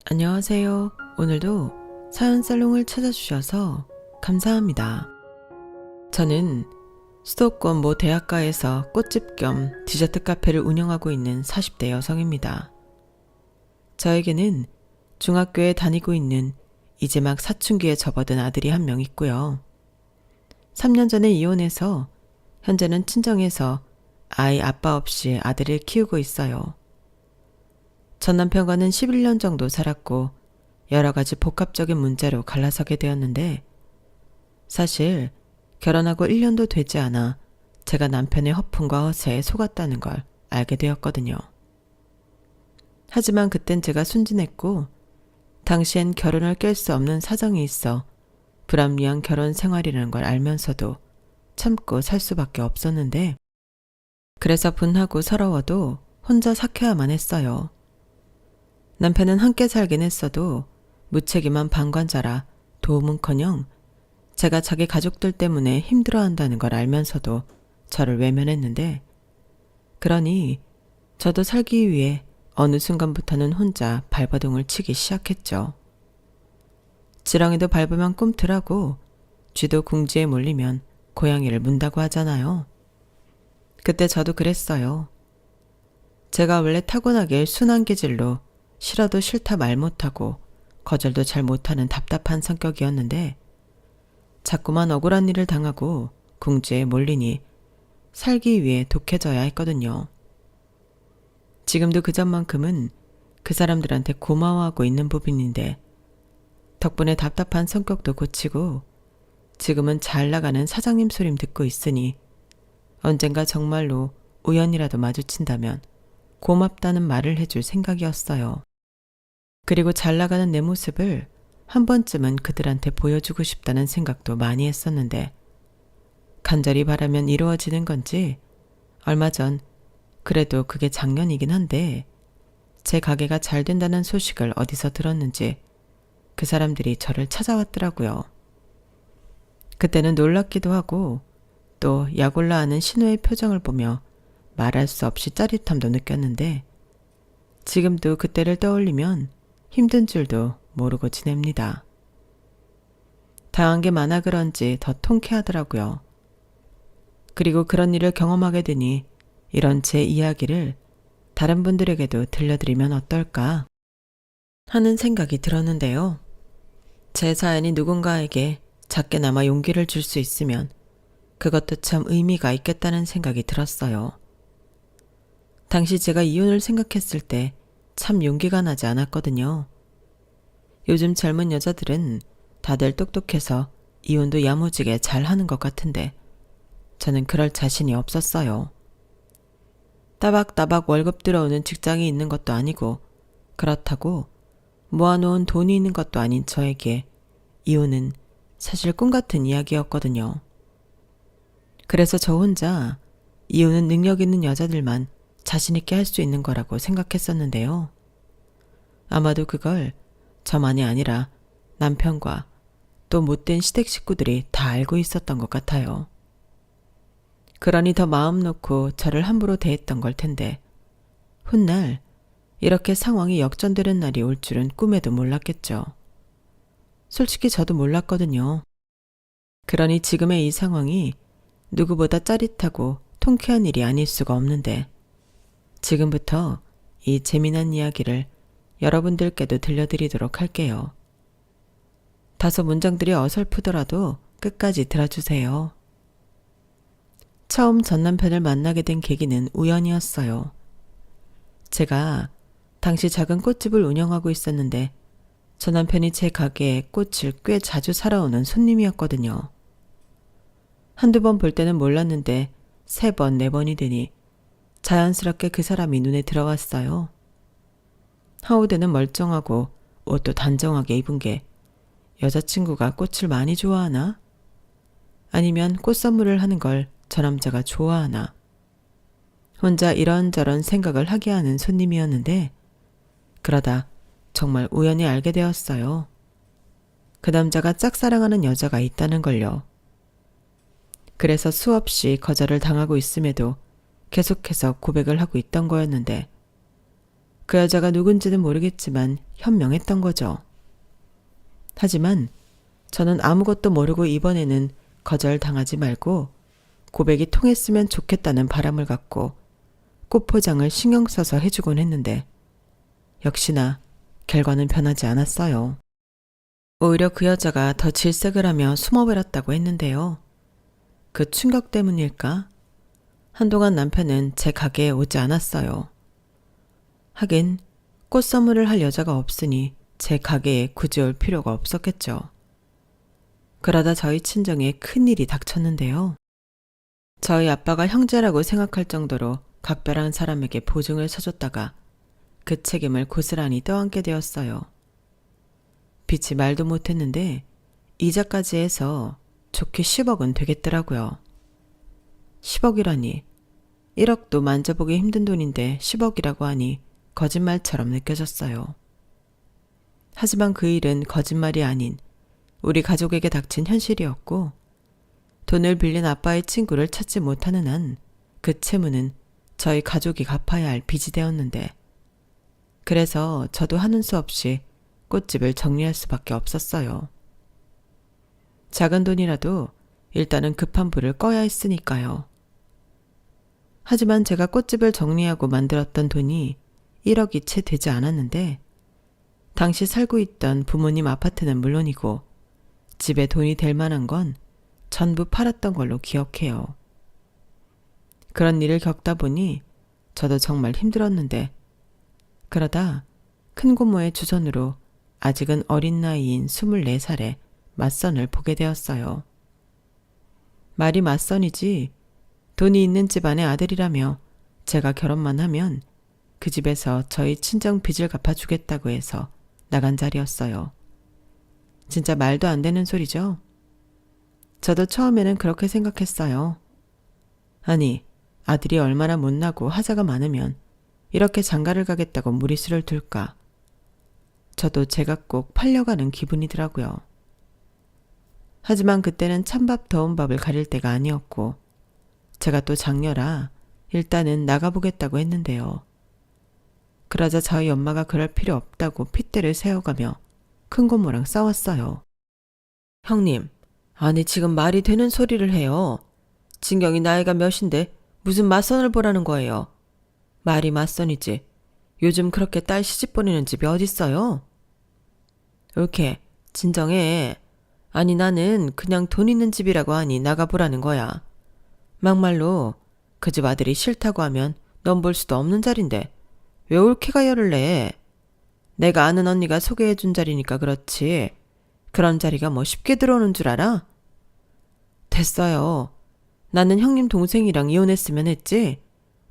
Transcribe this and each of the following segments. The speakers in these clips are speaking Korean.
안녕하세요. 오늘도 사연 살롱을 찾아주셔서 감사합니다. 저는 수도권 모 대학가에서 꽃집 겸 디저트 카페를 운영하고 있는 40대 여성입니다. 저에게는 중학교에 다니고 있는 이제 막 사춘기에 접어든 아들이 한 명 있고요. 3년 전에 이혼해서 현재는 친정에서 아이 아빠 없이 아들을 키우고 있어요. 전 남편과는 11년 정도 살았고 여러 가지 복합적인 문제로 갈라서게 되었는데 사실 결혼하고 1년도 되지 않아 제가 남편의 허풍과 허세에 속았다는 걸 알게 되었거든요. 하지만 그땐 제가 순진했고 당시엔 결혼을 깰 수 없는 사정이 있어 불합리한 결혼 생활이라는 걸 알면서도 참고 살 수밖에 없었는데 그래서 분하고 서러워도 혼자 삭혀야만 했어요. 남편은 함께 살긴 했어도 무책임한 방관자라 도움은커녕 제가 자기 가족들 때문에 힘들어한다는 걸 알면서도 저를 외면했는데 그러니 저도 살기 위해 어느 순간부터는 혼자 발버둥을 치기 시작했죠. 지렁이도 밟으면 꿈틀하고 쥐도 궁지에 몰리면 고양이를 문다고 하잖아요. 그때 저도 그랬어요. 제가 원래 타고나길 순한 기질로 싫어도 싫다 말 못하고 거절도 잘 못하는 답답한 성격이었는데 자꾸만 억울한 일을 당하고 궁지에 몰리니 살기 위해 독해져야 했거든요. 지금도 그 전만큼은 그 사람들한테 고마워하고 있는 부분인데 덕분에 답답한 성격도 고치고 지금은 잘 나가는 사장님 소림 듣고 있으니 언젠가 정말로 우연이라도 마주친다면 고맙다는 말을 해줄 생각이었어요. 그리고 잘 나가는 내 모습을 한 번쯤은 그들한테 보여주고 싶다는 생각도 많이 했었는데 간절히 바라면 이루어지는 건지 얼마 전 그래도 그게 작년이긴 한데 제 가게가 잘 된다는 소식을 어디서 들었는지 그 사람들이 저를 찾아왔더라고요. 그때는 놀랍기도 하고 또 약올라하는 신우의 표정을 보며 말할 수 없이 짜릿함도 느꼈는데 지금도 그때를 떠올리면 힘든 줄도 모르고 지냅니다. 당한 게 많아 그런지 더 통쾌하더라고요. 그리고 그런 일을 경험하게 되니 이런 제 이야기를 다른 분들에게도 들려드리면 어떨까 하는 생각이 들었는데요. 제 사연이 누군가에게 작게나마 용기를 줄 수 있으면 그것도 참 의미가 있겠다는 생각이 들었어요. 당시 제가 이혼을 생각했을 때 참 용기가 나지 않았거든요. 요즘 젊은 여자들은 다들 똑똑해서 이혼도 야무지게 잘 하는 것 같은데 저는 그럴 자신이 없었어요. 따박따박 월급 들어오는 직장이 있는 것도 아니고 그렇다고 모아놓은 돈이 있는 것도 아닌 저에게 이혼은 사실 꿈같은 이야기였거든요. 그래서 저 혼자 이혼은 능력 있는 여자들만 자신있게 할 수 있는 거라고 생각했었는데요. 아마도 그걸 저만이 아니라 남편과 또 못된 시댁 식구들이 다 알고 있었던 것 같아요. 그러니 더 마음 놓고 저를 함부로 대했던 걸 텐데 훗날 이렇게 상황이 역전되는 날이 올 줄은 꿈에도 몰랐겠죠. 솔직히 저도 몰랐거든요. 그러니 지금의 이 상황이 누구보다 짜릿하고 통쾌한 일이 아닐 수가 없는데 지금부터 이 재미난 이야기를 여러분들께도 들려드리도록 할게요. 다소 문장들이 어설프더라도 끝까지 들어주세요. 처음 전 남편을 만나게 된 계기는 우연이었어요. 제가 당시 작은 꽃집을 운영하고 있었는데 전 남편이 제 가게에 꽃을 꽤 자주 사러 오는 손님이었거든요. 한두 번 볼 때는 몰랐는데 3번, 4번이 되니 자연스럽게 그 사람이 눈에 들어왔어요. 하우드는 멀쩡하고 옷도 단정하게 입은 게 여자친구가 꽃을 많이 좋아하나? 아니면 꽃 선물을 하는 걸 저 남자가 좋아하나? 혼자 이런저런 생각을 하게 하는 손님이었는데 그러다 정말 우연히 알게 되었어요. 그 남자가 짝사랑하는 여자가 있다는 걸요. 그래서 수없이 거절을 당하고 있음에도 계속해서 고백을 하고 있던 거였는데 그 여자가 누군지는 모르겠지만 현명했던 거죠. 하지만 저는 아무것도 모르고 이번에는 거절당하지 말고 고백이 통했으면 좋겠다는 바람을 갖고 꽃 포장을 신경 써서 해주곤 했는데 역시나 결과는 변하지 않았어요. 오히려 그 여자가 더 질색을 하며 숨어버렸다고 했는데요. 그 충격 때문일까? 한동안 남편은 제 가게에 오지 않았어요. 하긴 꽃 선물을 할 여자가 없으니 제 가게에 굳이 올 필요가 없었겠죠. 그러다 저희 친정에 큰일이 닥쳤는데요. 저희 아빠가 형제라고 생각할 정도로 각별한 사람에게 보증을 서줬다가 그 책임을 고스란히 떠안게 되었어요. 빚이 말도 못했는데 이자까지 해서 좋게 10억은 되겠더라고요. 10억이라니 1억도 만져보기 힘든 돈인데 10억이라고 하니 거짓말처럼 느껴졌어요. 하지만 그 일은 거짓말이 아닌 우리 가족에게 닥친 현실이었고 돈을 빌린 아빠의 친구를 찾지 못하는 한 그 채무는 저희 가족이 갚아야 할 빚이 되었는데 그래서 저도 하는 수 없이 꽃집을 정리할 수밖에 없었어요. 작은 돈이라도 일단은 급한 불을 꺼야 했으니까요. 하지만 제가 꽃집을 정리하고 만들었던 돈이 1억이 채 되지 않았는데 당시 살고 있던 부모님 아파트는 물론이고 집에 돈이 될 만한 건 전부 팔았던 걸로 기억해요. 그런 일을 겪다 보니 저도 정말 힘들었는데 그러다 큰 고모의 주선으로 아직은 어린 나이인 24살에 맞선을 보게 되었어요. 말이 맞선이지 돈이 있는 집안의 아들이라며 제가 결혼만 하면 그 집에서 저희 친정 빚을 갚아주겠다고 해서 나간 자리였어요. 진짜 말도 안 되는 소리죠? 저도 처음에는 그렇게 생각했어요. 아니, 아들이 얼마나 못나고 하자가 많으면 이렇게 장가를 가겠다고 무리수를 둘까? 저도 제가 꼭 팔려가는 기분이더라고요. 하지만 그때는 찬밥 더운 밥을 가릴 때가 아니었고 제가 또 장녀라 일단은 나가보겠다고 했는데요. 그러자 저희 엄마가 그럴 필요 없다고 핏대를 세워가며 큰고모랑 싸웠어요. 형님, 아니 지금 말이 되는 소리를 해요. 진경이 나이가 몇인데 무슨 맞선을 보라는 거예요. 말이 맞선이지. 요즘 그렇게 딸 시집 보내는 집이 어딨어요? 옳게 진정해. 아니 나는 그냥 돈 있는 집이라고 하니 나가보라는 거야. 막말로 그 집 아들이 싫다고 하면 넌 볼 수도 없는 자리인데 왜 옳게가 열을 내? 내가 아는 언니가 소개해준 자리니까 그렇지. 그런 자리가 뭐 쉽게 들어오는 줄 알아? 됐어요. 나는 형님 동생이랑 이혼했으면 했지.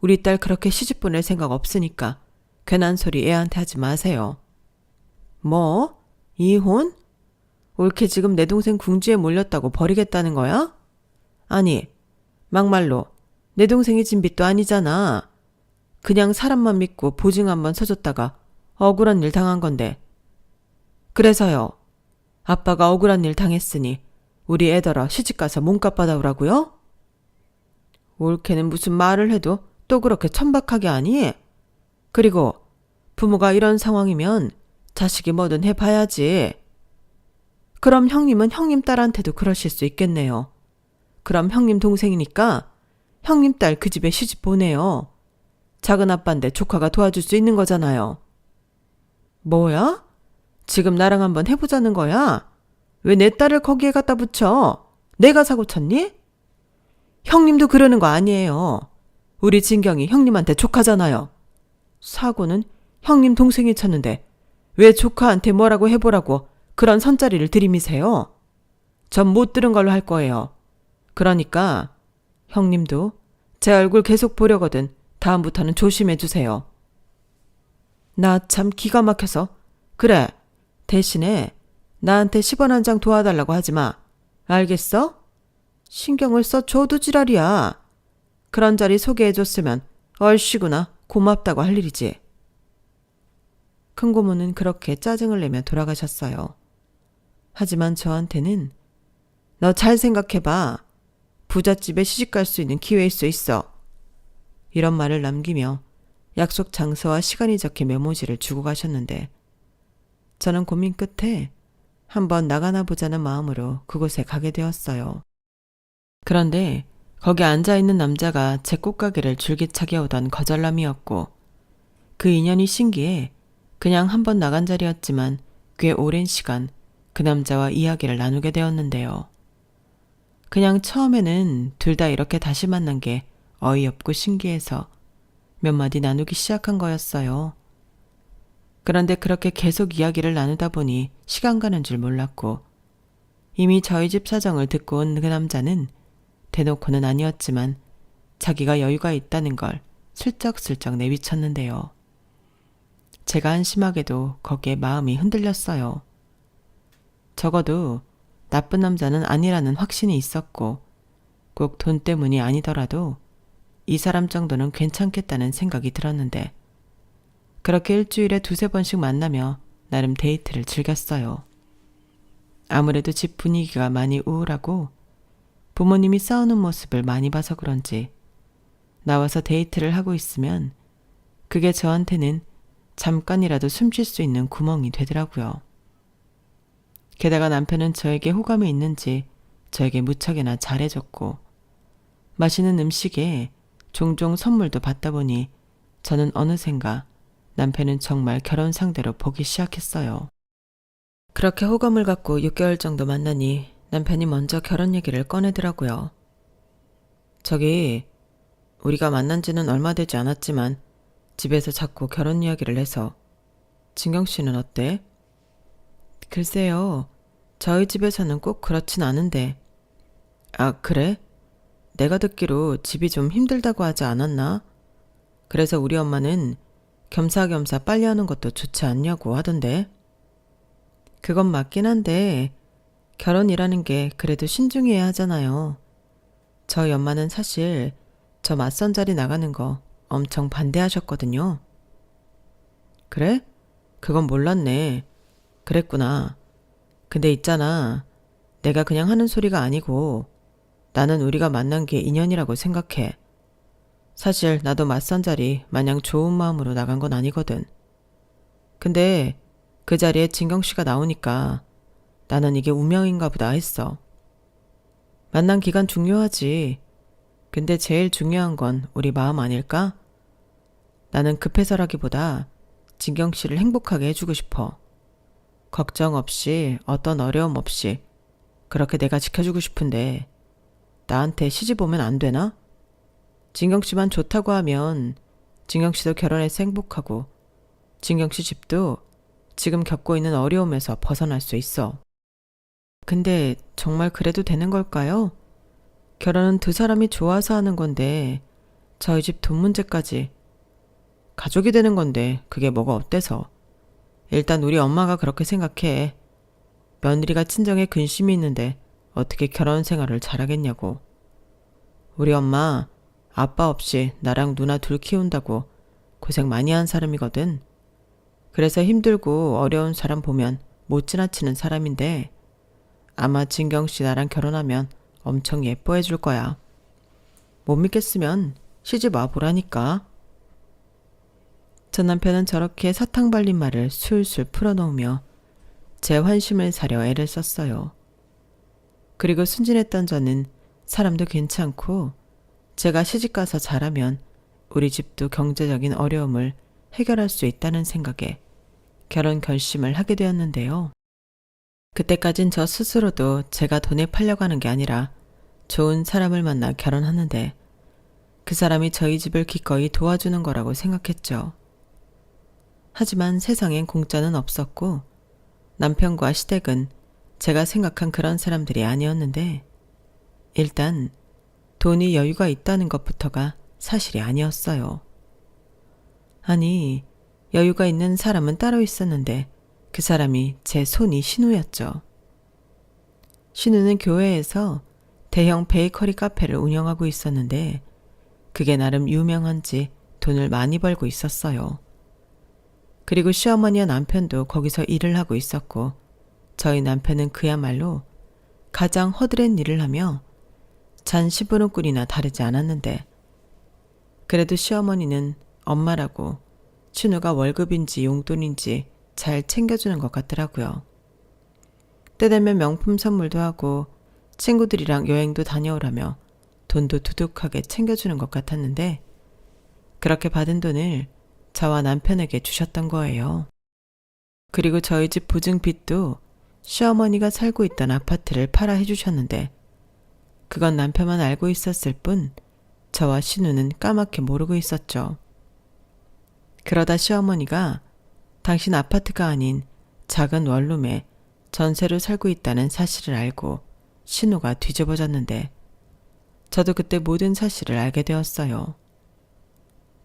우리 딸 그렇게 시집 보낼 생각 없으니까 괜한 소리 애한테 하지 마세요. 뭐? 이혼? 옳게 지금 내 동생 궁지에 몰렸다고 버리겠다는 거야? 아니, 막말로 내 동생이 진 빚도 아니잖아. 그냥 사람만 믿고 보증 한번 서줬다가 억울한 일 당한 건데. 그래서요. 아빠가 억울한 일 당했으니 우리 애더러 시집가서 몸값 받아오라고요? 옳게는 무슨 말을 해도 또 그렇게 천박하게 하니? 그리고 부모가 이런 상황이면 자식이 뭐든 해봐야지. 그럼 형님은 형님 딸한테도 그러실 수 있겠네요. 그럼 형님 동생이니까 형님 딸 그 집에 시집 보내요. 작은 아빠인데 조카가 도와줄 수 있는 거잖아요. 뭐야? 지금 나랑 한번 해보자는 거야? 왜 내 딸을 거기에 갖다 붙여? 내가 사고 쳤니? 형님도 그러는 거 아니에요. 우리 진경이 형님한테 조카잖아요. 사고는 형님 동생이 쳤는데 왜 조카한테 뭐라고 해보라고 그런 선자리를 들이미세요? 전 못 들은 걸로 할 거예요. 그러니까 형님도 제 얼굴 계속 보려거든 다음부터는 조심해 주세요. 나 참 기가 막혀서. 그래, 대신에 나한테 10원 한 장 도와달라고 하지 마. 알겠어? 신경을 써줘도 지랄이야. 그런 자리 소개해줬으면 얼씨구나 고맙다고 할 일이지. 큰고모는 그렇게 짜증을 내며 돌아가셨어요. 하지만 저한테는 너 잘 생각해봐. 부잣집에 시집갈 수 있는 기회일 수 있어. 이런 말을 남기며 약속 장소와 시간이 적힌 메모지를 주고 가셨는데 저는 고민 끝에 한번 나가나 보자는 마음으로 그곳에 가게 되었어요. 그런데 거기 앉아있는 남자가 제 꽃가게를 줄기차게 오던 거절남이었고 그 인연이 신기해 그냥 한번 나간 자리였지만 꽤 오랜 시간 그 남자와 이야기를 나누게 되었는데요. 그냥 처음에는 둘 다 이렇게 다시 만난 게 어이없고 신기해서 몇 마디 나누기 시작한 거였어요. 그런데 그렇게 계속 이야기를 나누다 보니 시간 가는 줄 몰랐고 이미 저희 집 사정을 듣고 온 그 남자는 대놓고는 아니었지만 자기가 여유가 있다는 걸 슬쩍슬쩍 내비쳤는데요. 제가 한심하게도 거기에 마음이 흔들렸어요. 적어도 나쁜 남자는 아니라는 확신이 있었고 꼭 돈 때문이 아니더라도 이 사람 정도는 괜찮겠다는 생각이 들었는데 그렇게 일주일에 2~3번씩 만나며 나름 데이트를 즐겼어요. 아무래도 집 분위기가 많이 우울하고 부모님이 싸우는 모습을 많이 봐서 그런지 나와서 데이트를 하고 있으면 그게 저한테는 잠깐이라도 숨 쉴 수 있는 구멍이 되더라고요. 게다가 남편은 저에게 호감이 있는지 저에게 무척이나 잘해줬고 맛있는 음식에 종종 선물도 받다 보니 저는 어느샌가 남편은 정말 결혼 상대로 보기 시작했어요. 그렇게 호감을 갖고 6개월 정도 만나니 남편이 먼저 결혼 얘기를 꺼내더라고요. 저기 우리가 만난 지는 얼마 되지 않았지만 집에서 자꾸 결혼 이야기를 해서 진경 씨는 어때? 글쎄요. 저희 집에서는 꼭 그렇진 않은데. 아, 그래? 내가 듣기로 집이 좀 힘들다고 하지 않았나? 그래서 우리 엄마는 겸사겸사 빨리 하는 것도 좋지 않냐고 하던데. 그건 맞긴 한데 결혼이라는 게 그래도 신중해야 하잖아요. 저희 엄마는 사실 저 맞선 자리 나가는 거 엄청 반대하셨거든요. 그래? 그건 몰랐네. 그랬구나. 근데 있잖아. 내가 그냥 하는 소리가 아니고 나는 우리가 만난 게 인연이라고 생각해. 사실 나도 맞선 자리 마냥 좋은 마음으로 나간 건 아니거든. 근데 그 자리에 진경 씨가 나오니까 나는 이게 운명인가 보다 했어. 만난 기간 중요하지. 근데 제일 중요한 건 우리 마음 아닐까? 나는 급해서라기보다 진경 씨를 행복하게 해주고 싶어. 걱정 없이 어떤 어려움 없이 그렇게 내가 지켜주고 싶은데 나한테 시집 오면 안 되나? 진경 씨만 좋다고 하면 진경 씨도 결혼해서 행복하고 진경 씨 집도 지금 겪고 있는 어려움에서 벗어날 수 있어. 근데 정말 그래도 되는 걸까요? 결혼은 두 사람이 좋아서 하는 건데 저희 집 돈 문제까지 가족이 되는 건데 그게 뭐가 어때서. 일단 우리 엄마가 그렇게 생각해. 며느리가 친정에 근심이 있는데 어떻게 결혼 생활을 잘하겠냐고. 우리 엄마 아빠 없이 나랑 누나 둘 키운다고 고생 많이 한 사람이거든. 그래서 힘들고 어려운 사람 보면 못 지나치는 사람인데 아마 진경 씨 나랑 결혼하면 엄청 예뻐해 줄 거야. 못 믿겠으면 시집 와보라니까. 전 남편은 저렇게 사탕 발린 말을 술술 풀어놓으며 제 환심을 사려 애를 썼어요. 그리고 순진했던 저는 사람도 괜찮고 제가 시집가서 잘하면 우리 집도 경제적인 어려움을 해결할 수 있다는 생각에 결혼 결심을 하게 되었는데요. 그때까진 저 스스로도 제가 돈에 팔려가는 게 아니라 좋은 사람을 만나 결혼하는데 그 사람이 저희 집을 기꺼이 도와주는 거라고 생각했죠. 하지만 세상엔 공짜는 없었고 남편과 시댁은 제가 생각한 그런 사람들이 아니었는데 일단 돈이 여유가 있다는 것부터가 사실이 아니었어요. 아니, 여유가 있는 사람은 따로 있었는데 그 사람이 제 손이 신우였죠. 신우는 교회에서 대형 베이커리 카페를 운영하고 있었는데 그게 나름 유명한지 돈을 많이 벌고 있었어요. 그리고 시어머니와 남편도 거기서 일을 하고 있었고 저희 남편은 그야말로 가장 허드렛 일을 하며 잔 10원은 꿀이나 다르지 않았는데 그래도 시어머니는 엄마라고 신우가 월급인지 용돈인지 잘 챙겨주는 것 같더라고요. 때 되면 명품 선물도 하고 친구들이랑 여행도 다녀오라며 돈도 두둑하게 챙겨주는 것 같았는데 그렇게 받은 돈을 저와 남편에게 주셨던 거예요. 그리고 저희 집 보증 빚도 시어머니가 살고 있던 아파트를 팔아 해주셨는데 그건 남편만 알고 있었을 뿐 저와 신우는 까맣게 모르고 있었죠. 그러다 시어머니가 당신 아파트가 아닌 작은 원룸에 전세로 살고 있다는 사실을 알고 신우가 뒤집어졌는데 저도 그때 모든 사실을 알게 되었어요.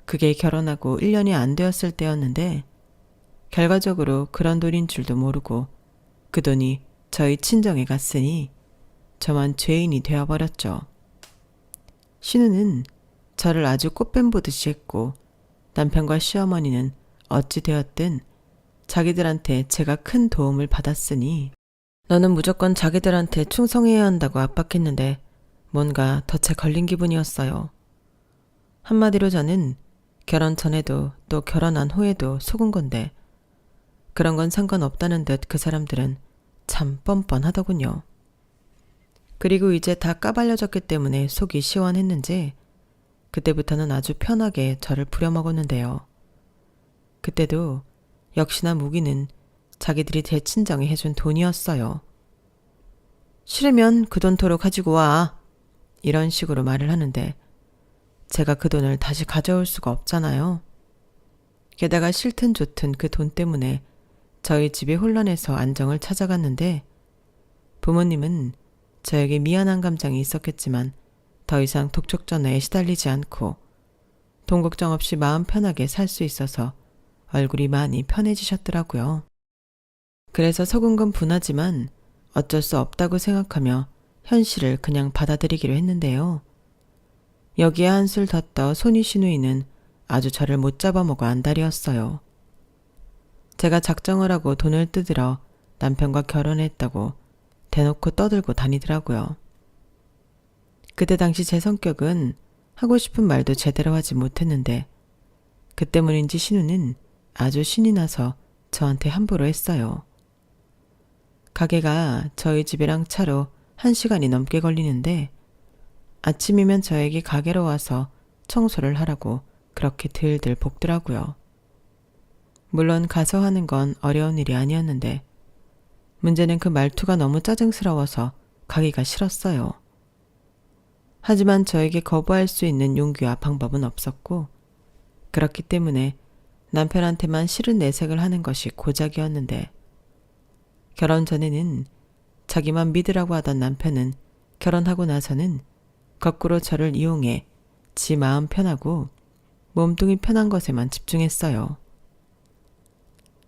그게 결혼하고 1년이 안 되었을 때였는데 결과적으로 그런 돈인 줄도 모르고 그 돈이 저희 친정에 갔으니 저만 죄인이 되어버렸죠. 신우는 저를 아주 꽃뱀 보듯이 했고 남편과 시어머니는 어찌 되었든 자기들한테 제가 큰 도움을 받았으니 너는 무조건 자기들한테 충성해야 한다고 압박했는데 뭔가 덫에 걸린 기분이었어요. 한마디로 저는 결혼 전에도 또 결혼한 후에도 속은 건데 그런 건 상관없다는 듯 그 사람들은 참 뻔뻔하더군요. 그리고 이제 다 까발려졌기 때문에 속이 시원했는지 그때부터는 아주 편하게 저를 부려먹었는데요. 그때도 역시나 무기는 자기들이 제 친정에 해준 돈이었어요. 싫으면 그 돈 도로 가지고 와. 이런 식으로 말을 하는데 제가 그 돈을 다시 가져올 수가 없잖아요. 게다가 싫든 좋든 그 돈 때문에 저희 집이 혼란해서 안정을 찾아갔는데 부모님은 저에게 미안한 감정이 있었겠지만 더 이상 독촉전화에 시달리지 않고 돈 걱정 없이 마음 편하게 살 수 있어서 얼굴이 많이 편해지셨더라고요. 그래서 속은 건 분하지만 어쩔 수 없다고 생각하며 현실을 그냥 받아들이기로 했는데요. 여기에 한술 더 떠 손이 시누이는 아주 저를 못 잡아먹어 안달이었어요. 제가 작정을 하고 돈을 뜯으러 남편과 결혼했다고 대놓고 떠들고 다니더라고요. 그때 당시 제 성격은 하고 싶은 말도 제대로 하지 못했는데 그 때문인지 신우는 아주 신이 나서 저한테 함부로 했어요. 가게가 저희 집이랑 차로 1시간이 넘게 걸리는데 아침이면 저에게 가게로 와서 청소를 하라고 그렇게 들들 볶더라고요. 물론 가서 하는 건 어려운 일이 아니었는데 문제는 그 말투가 너무 짜증스러워서 가기가 싫었어요. 하지만 저에게 거부할 수 있는 용기와 방법은 없었고 그렇기 때문에 남편한테만 싫은 내색을 하는 것이 고작이었는데 결혼 전에는 자기만 믿으라고 하던 남편은 결혼하고 나서는 거꾸로 저를 이용해 지 마음 편하고 몸뚱이 편한 것에만 집중했어요.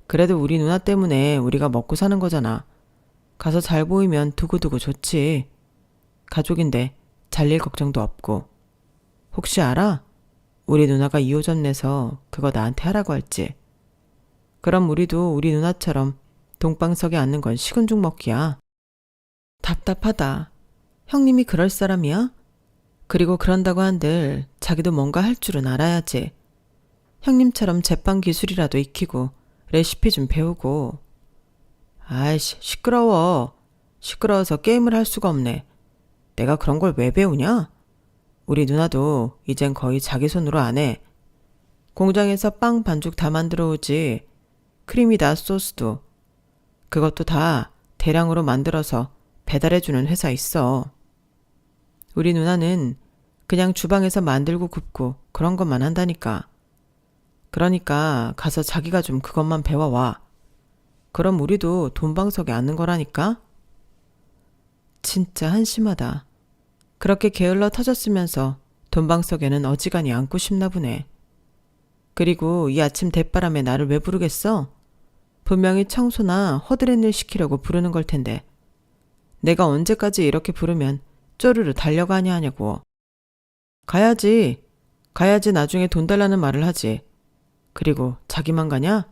그래도 우리 누나 때문에 우리가 먹고 사는 거잖아. 가서 잘 보이면 두고두고 좋지. 가족인데 잘릴 걱정도 없고. 혹시 알아? 우리 누나가 2호점 내서 그거 나한테 하라고 할지. 그럼 우리도 우리 누나처럼 동방석에 앉는 건 식은 죽 먹기야. 답답하다. 형님이 그럴 사람이야? 그리고 그런다고 한들 자기도 뭔가 할 줄은 알아야지. 형님처럼 제빵 기술이라도 익히고 레시피 좀 배우고. 아이씨, 시끄러워. 시끄러워서 게임을 할 수가 없네. 내가 그런 걸 왜 배우냐? 우리 누나도 이젠 거의 자기 손으로 안 해. 공장에서 빵 반죽 다 만들어 오지. 크림이다 소스도. 그것도 다 대량으로 만들어서 배달해주는 회사 있어. 우리 누나는 그냥 주방에서 만들고 굽고 그런 것만 한다니까. 그러니까 가서 자기가 좀 그것만 배워와. 그럼 우리도 돈방석에 앉는 거라니까? 진짜 한심하다. 그렇게 게을러 터졌으면서 돈방석에는 어지간히 앉고 싶나 보네. 그리고 이 아침 대바람에 나를 왜 부르겠어? 분명히 청소나 허드렛 일 시키려고 부르는 걸 텐데. 내가 언제까지 이렇게 부르면 쪼르르 달려가냐 하냐고. 가야지. 가야지 나중에 돈 달라는 말을 하지. 그리고 자기만 가냐?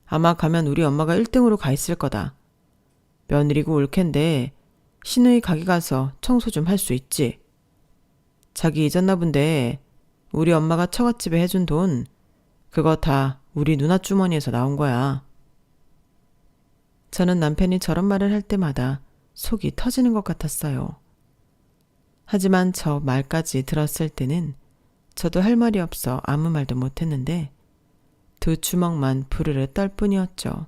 아마 가면 우리 엄마가 1등으로 가 있을 거다. 며느리고 올 텐데 시누이 가게 가서 청소 좀 할 수 있지. 자기 잊었나 본데 우리 엄마가 처갓집에 해준 돈 그거 다 우리 누나 주머니에서 나온 거야. 저는 남편이 저런 말을 할 때마다 속이 터지는 것 같았어요. 하지만 저 말까지 들었을 때는 저도 할 말이 없어 아무 말도 못했는데 두 주먹만 부르르 떨 뿐이었죠.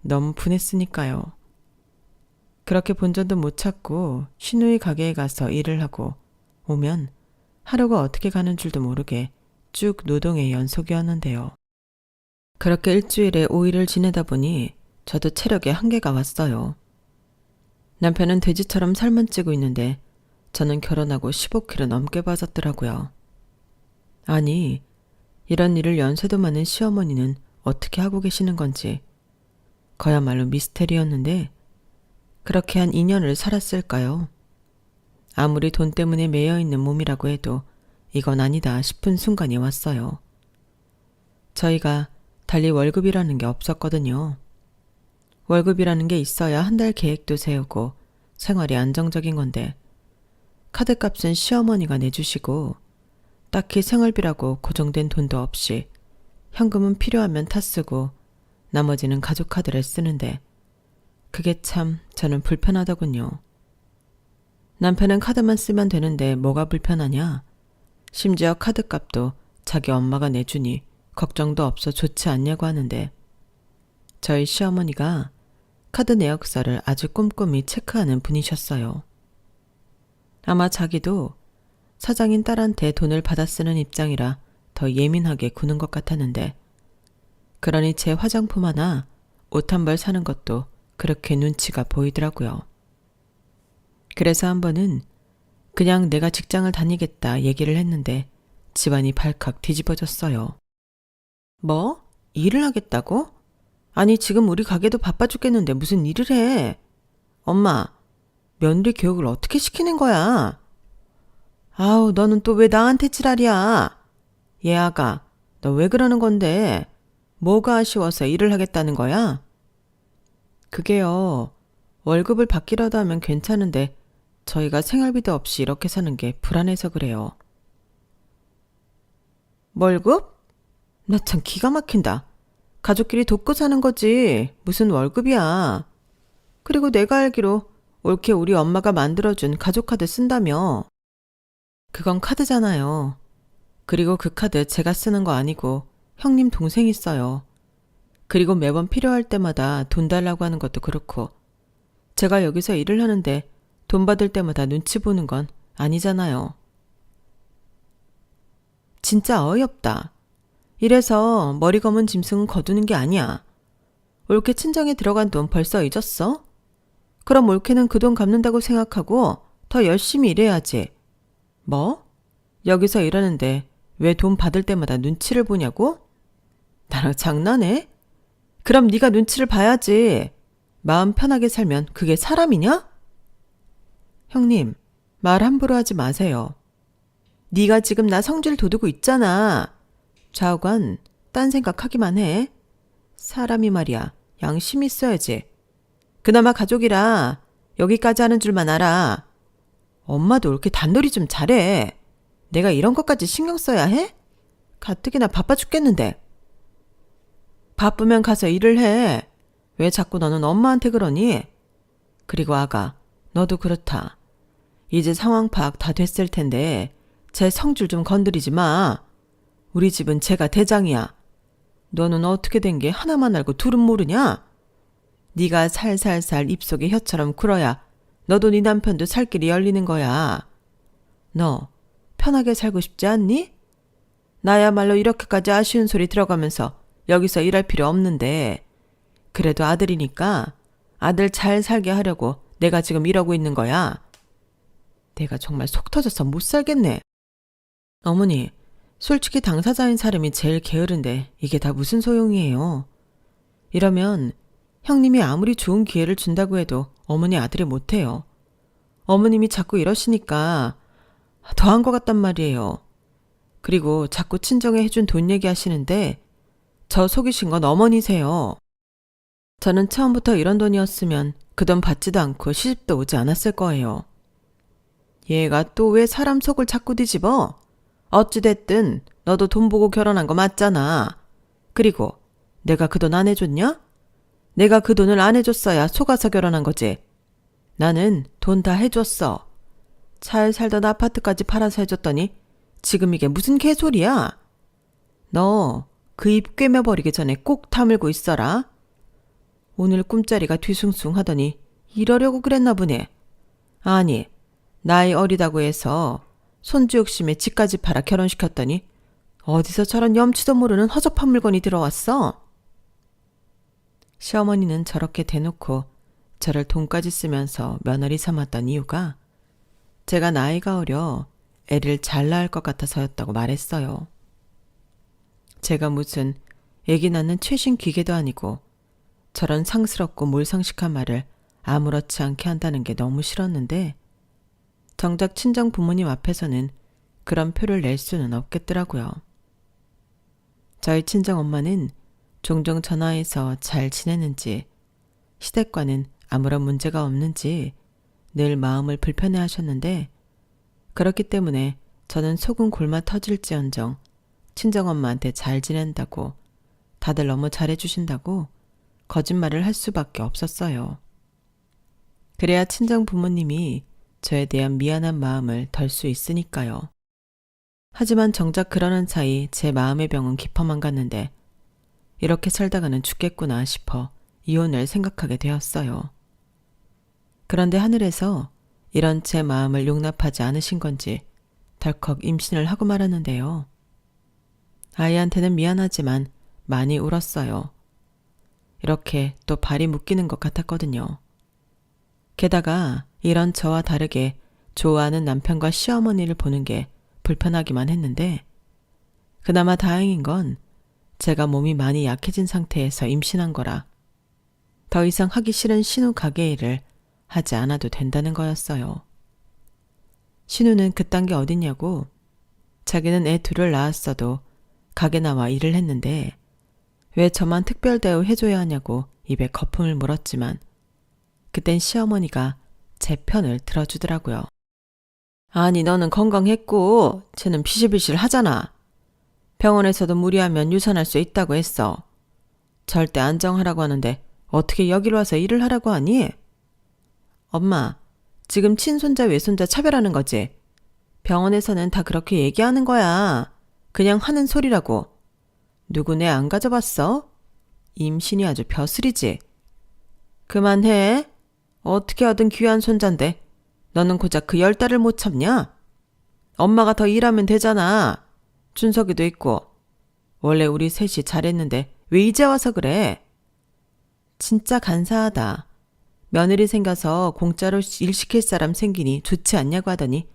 너무 분했으니까요. 그렇게 본전도 못 찾고 신우이 가게에 가서 일을 하고 오면 하루가 어떻게 가는 줄도 모르게 쭉 노동의 연속이었는데요. 그렇게 일주일에 5일을 지내다 보니 저도 체력에 한계가 왔어요. 남편은 돼지처럼 살만 찌고 있는데 저는 결혼하고 15kg 넘게 빠졌더라고요. 아니, 이런 일을 연세도 많은 시어머니는 어떻게 하고 계시는 건지 그야말로 미스테리였는데 그렇게 한 2년을 살았을까요? 아무리 돈 때문에 매여있는 몸이라고 해도 이건 아니다 싶은 순간이 왔어요. 저희가 달리 월급이라는 게 없었거든요. 월급이라는 게 있어야 한 달 계획도 세우고 생활이 안정적인 건데 카드값은 시어머니가 내주시고 딱히 생활비라고 고정된 돈도 없이 현금은 필요하면 타 쓰고 나머지는 가족 카드를 쓰는데 그게 참 저는 불편하더군요. 남편은 카드만 쓰면 되는데 뭐가 불편하냐? 심지어 카드값도 자기 엄마가 내주니 걱정도 없어 좋지 않냐고 하는데 저희 시어머니가 카드 내역서를 아주 꼼꼼히 체크하는 분이셨어요. 아마 자기도 사장인 딸한테 돈을 받아 쓰는 입장이라 더 예민하게 구는 것 같았는데 그러니 제 화장품 하나, 옷 한 벌 사는 것도 그렇게 눈치가 보이더라고요. 그래서 한 번은 그냥 내가 직장을 다니겠다 얘기를 했는데 집안이 발칵 뒤집어졌어요. 뭐? 일을 하겠다고? 아니 지금 우리 가게도 바빠 죽겠는데 무슨 일을 해? 엄마, 며느리 교육을 어떻게 시키는 거야? 아우 너는 또 왜 나한테 지랄이야? 얘 아가, 너 왜 그러는 건데? 뭐가 아쉬워서 일을 하겠다는 거야? 그게요. 월급을 받기라도 하면 괜찮은데 저희가 생활비도 없이 이렇게 사는 게 불안해서 그래요. 월급? 나 참 기가 막힌다. 가족끼리 돕고 사는 거지. 무슨 월급이야. 그리고 내가 알기로 올케 우리 엄마가 만들어준 가족카드 쓴다며. 그건 카드잖아요. 그리고 그 카드 제가 쓰는 거 아니고 형님 동생이 써요. 그리고 매번 필요할 때마다 돈 달라고 하는 것도 그렇고 제가 여기서 일을 하는데 돈 받을 때마다 눈치 보는 건 아니잖아요. 진짜 어이없다. 이래서 머리 검은 짐승은 거두는 게 아니야. 올케 친정에 들어간 돈 벌써 잊었어? 그럼 올케는 그 돈 갚는다고 생각하고 더 열심히 일해야지. 뭐? 여기서 일하는데 왜 돈 받을 때마다 눈치를 보냐고? 나랑 장난해? 그럼 네가 눈치를 봐야지. 마음 편하게 살면 그게 사람이냐? 형님, 말 함부로 하지 마세요. 네가 지금 나 성질 돋우고 있잖아. 좌우간 딴 생각하기만 해. 사람이 말이야, 양심 있어야지. 그나마 가족이라 여기까지 하는 줄만 알아. 엄마도 이렇게 단돌이 좀 잘해. 내가 이런 것까지 신경 써야 해? 가뜩이나 바빠 죽겠는데. 바쁘면 가서 일을 해. 왜 자꾸 너는 엄마한테 그러니? 그리고 아가, 너도 그렇다. 이제 상황 파악 다 됐을 텐데 제 성질 좀 건드리지 마. 우리 집은 제가 대장이야. 너는 어떻게 된 게 하나만 알고 둘은 모르냐? 네가 살살살 입속에 혀처럼 굴어야 너도 네 남편도 살 길이 열리는 거야. 너 편하게 살고 싶지 않니? 나야말로 이렇게까지 아쉬운 소리 들어가면서 여기서 일할 필요 없는데 그래도 아들이니까 아들 잘 살게 하려고 내가 지금 이러고 있는 거야. 내가 정말 속 터져서 못 살겠네. 어머니, 솔직히 당사자인 사람이 제일 게으른데 이게 다 무슨 소용이에요. 이러면 형님이 아무리 좋은 기회를 준다고 해도 어머니 아들이 못해요. 어머님이 자꾸 이러시니까 더한 것 같단 말이에요. 그리고 자꾸 친정에 해준 돈 얘기하시는데 저 속이신 건 어머니세요. 저는 처음부터 이런 돈이었으면 그 돈 받지도 않고 시집도 오지 않았을 거예요. 얘가 또 왜 사람 속을 자꾸 뒤집어? 어찌됐든 너도 돈 보고 결혼한 거 맞잖아. 그리고 내가 그 돈 안 해줬냐? 내가 그 돈을 안 해줬어야 속아서 결혼한 거지. 나는 돈 다 해줬어. 잘 살던 아파트까지 팔아서 해줬더니 지금 이게 무슨 개소리야? 너 그 입 꿰매버리기 전에 꼭 다물고 있어라. 오늘 꿈자리가 뒤숭숭 하더니 이러려고 그랬나 보네. 아니, 나이 어리다고 해서 손주 욕심에 집까지 팔아 결혼시켰더니 어디서 저런 염치도 모르는 허접한 물건이 들어왔어? 시어머니는 저렇게 대놓고 저를 돈까지 쓰면서 며느리 삼았던 이유가 제가 나이가 어려 애를 잘 낳을 것 같아서였다고 말했어요. 제가 무슨 애기 낳는 최신 기계도 아니고 저런 상스럽고 몰상식한 말을 아무렇지 않게 한다는 게 너무 싫었는데 정작 친정 부모님 앞에서는 그런 표를 낼 수는 없겠더라고요. 저희 친정 엄마는 종종 전화해서 잘 지내는지 시댁과는 아무런 문제가 없는지 늘 마음을 불편해 하셨는데 그렇기 때문에 저는 속은 골마 터질지언정 친정엄마한테 잘 지낸다고 다들 너무 잘해주신다고 거짓말을 할 수밖에 없었어요. 그래야 친정 부모님이 저에 대한 미안한 마음을 덜 수 있으니까요. 하지만 정작 그러는 사이 제 마음의 병은 깊어만 갔는데 이렇게 살다가는 죽겠구나 싶어 이혼을 생각하게 되었어요. 그런데 하늘에서 이런 제 마음을 용납하지 않으신 건지 덜컥 임신을 하고 말았는데요. 아이한테는 미안하지만 많이 울었어요. 이렇게 또 발이 묶이는 것 같았거든요. 게다가 이런 저와 다르게 좋아하는 남편과 시어머니를 보는 게 불편하기만 했는데 그나마 다행인 건 제가 몸이 많이 약해진 상태에서 임신한 거라 더 이상 하기 싫은 신우 가게 일을 하지 않아도 된다는 거였어요. 신우는 그딴 게 어딨냐고 자기는 애 둘을 낳았어도 가게 나와 일을 했는데 왜 저만 특별 대우 해줘야 하냐고 입에 거품을 물었지만 그땐 시어머니가 제 편을 들어주더라고요. 아니 너는 건강했고 쟤는 비실비실 하잖아. 병원에서도 무리하면 유산할 수 있다고 했어. 절대 안정하라고 하는데 어떻게 여기로 와서 일을 하라고 하니? 엄마, 지금 친손자 외손자 차별하는 거지? 병원에서는 다 그렇게 얘기하는 거야. 그냥 하는 소리라고. 누구 내 안 가져봤어? 임신이 아주 벼슬이지. 그만해. 어떻게 하든 귀한 손자인데 너는 고작 그 10달을 못 참냐? 엄마가 더 일하면 되잖아. 준석이도 있고. 원래 우리 셋이 잘했는데 왜 이제 와서 그래? 진짜 간사하다. 며느리 생겨서 공짜로 일 시킬 사람 생기니 좋지 않냐고 하더니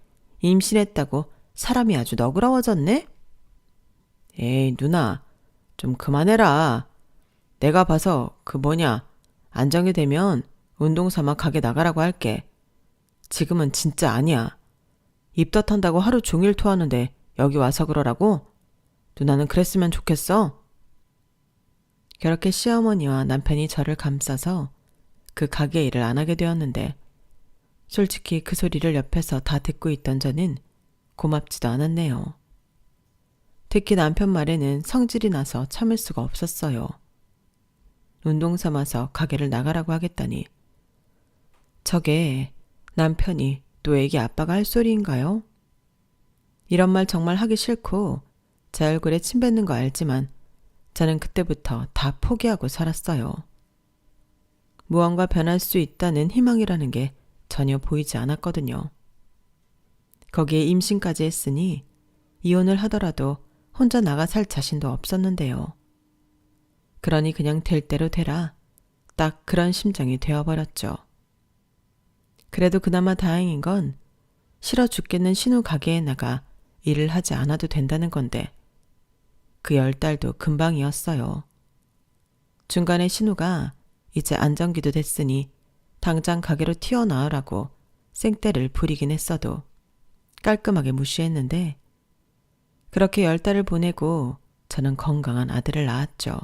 임신했다고 사람이 아주 너그러워졌네? 에이 누나 좀 그만해라. 내가 봐서 안정이 되면 운동 삼아 가게 나가라고 할게. 지금은 진짜 아니야. 입덧한다고 하루 종일 토하는데 여기 와서 그러라고? 누나는 그랬으면 좋겠어. 그렇게 시어머니와 남편이 저를 감싸서 그 가게 일을 안 하게 되었는데 솔직히 그 소리를 옆에서 다 듣고 있던 저는 고맙지도 않았네요. 특히 남편 말에는 성질이 나서 참을 수가 없었어요. 운동 삼아서 가게를 나가라고 하겠다니. 저게 남편이 또 애기 아빠가 할 소리인가요? 이런 말 정말 하기 싫고 제 얼굴에 침 뱉는 거 알지만 저는 그때부터 다 포기하고 살았어요. 무언가 변할 수 있다는 희망이라는 게 전혀 보이지 않았거든요. 거기에 임신까지 했으니 이혼을 하더라도 혼자 나가 살 자신도 없었는데요. 그러니 그냥 될 대로 되라. 딱 그런 심정이 되어버렸죠. 그래도 그나마 다행인 건 싫어 죽겠는 신우 가게에 나가 일을 하지 않아도 된다는 건데 그 10달도 금방이었어요. 중간에 신우가 이제 안정기도 됐으니 당장 가게로 튀어나오라고 생떼를 부리긴 했어도 깔끔하게 무시했는데 그렇게 10달을 보내고 저는 건강한 아들을 낳았죠.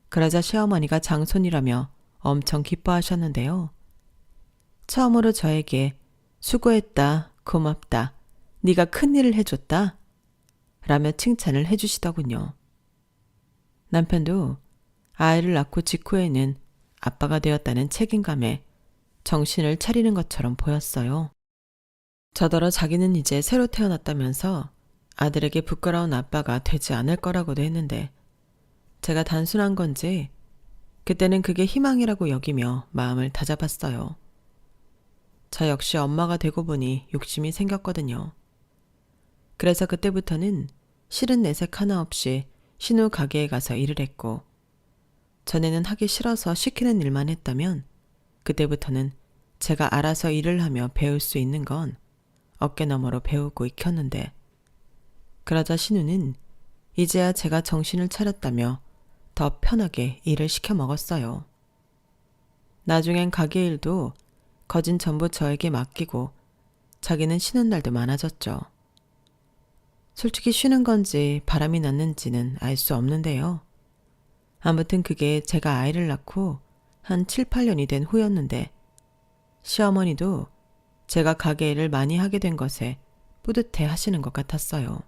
그러자 시어머니가 장손이라며 엄청 기뻐하셨는데요. 처음으로 저에게 수고했다, 고맙다, 네가 큰일을 해줬다 라며 칭찬을 해주시더군요. 남편도 아이를 낳고 직후에는 아빠가 되었다는 책임감에 정신을 차리는 것처럼 보였어요. 저더러 자기는 이제 새로 태어났다면서 아들에게 부끄러운 아빠가 되지 않을 거라고도 했는데 제가 단순한 건지 그때는 그게 희망이라고 여기며 마음을 다잡았어요. 저 역시 엄마가 되고 보니 욕심이 생겼거든요. 그래서 그때부터는 싫은 내색 하나 없이 신우 가게에 가서 일을 했고 전에는 하기 싫어서 시키는 일만 했다면 그때부터는 제가 알아서 일을 하며 배울 수 있는 건 어깨너머로 배우고 익혔는데 그러자 신우는 이제야 제가 정신을 차렸다며 더 편하게 일을 시켜 먹었어요. 나중엔 가게 일도 거진 전부 저에게 맡기고 자기는 쉬는 날도 많아졌죠. 솔직히 쉬는 건지 바람이 났는지는 알 수 없는데요. 아무튼 그게 제가 아이를 낳고 한 7, 8년이 된 후였는데 시어머니도 제가 가게 일을 많이 하게 된 것에 뿌듯해 하시는 것 같았어요.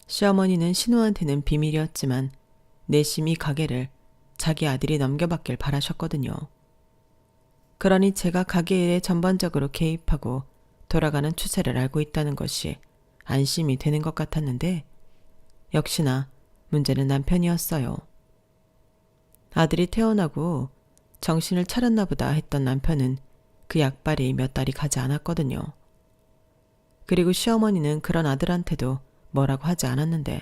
시어머니는 신우한테는 비밀이었지만 내심이 가게를 자기 아들이 넘겨받길 바라셨거든요. 그러니 제가 가게 일에 전반적으로 개입하고 돌아가는 추세를 알고 있다는 것이 안심이 되는 것 같았는데 역시나 문제는 남편이었어요. 아들이 태어나고 정신을 차렸나 보다 했던 남편은 그 약발이 몇 달이 가지 않았거든요. 그리고 시어머니는 그런 아들한테도 뭐라고 하지 않았는데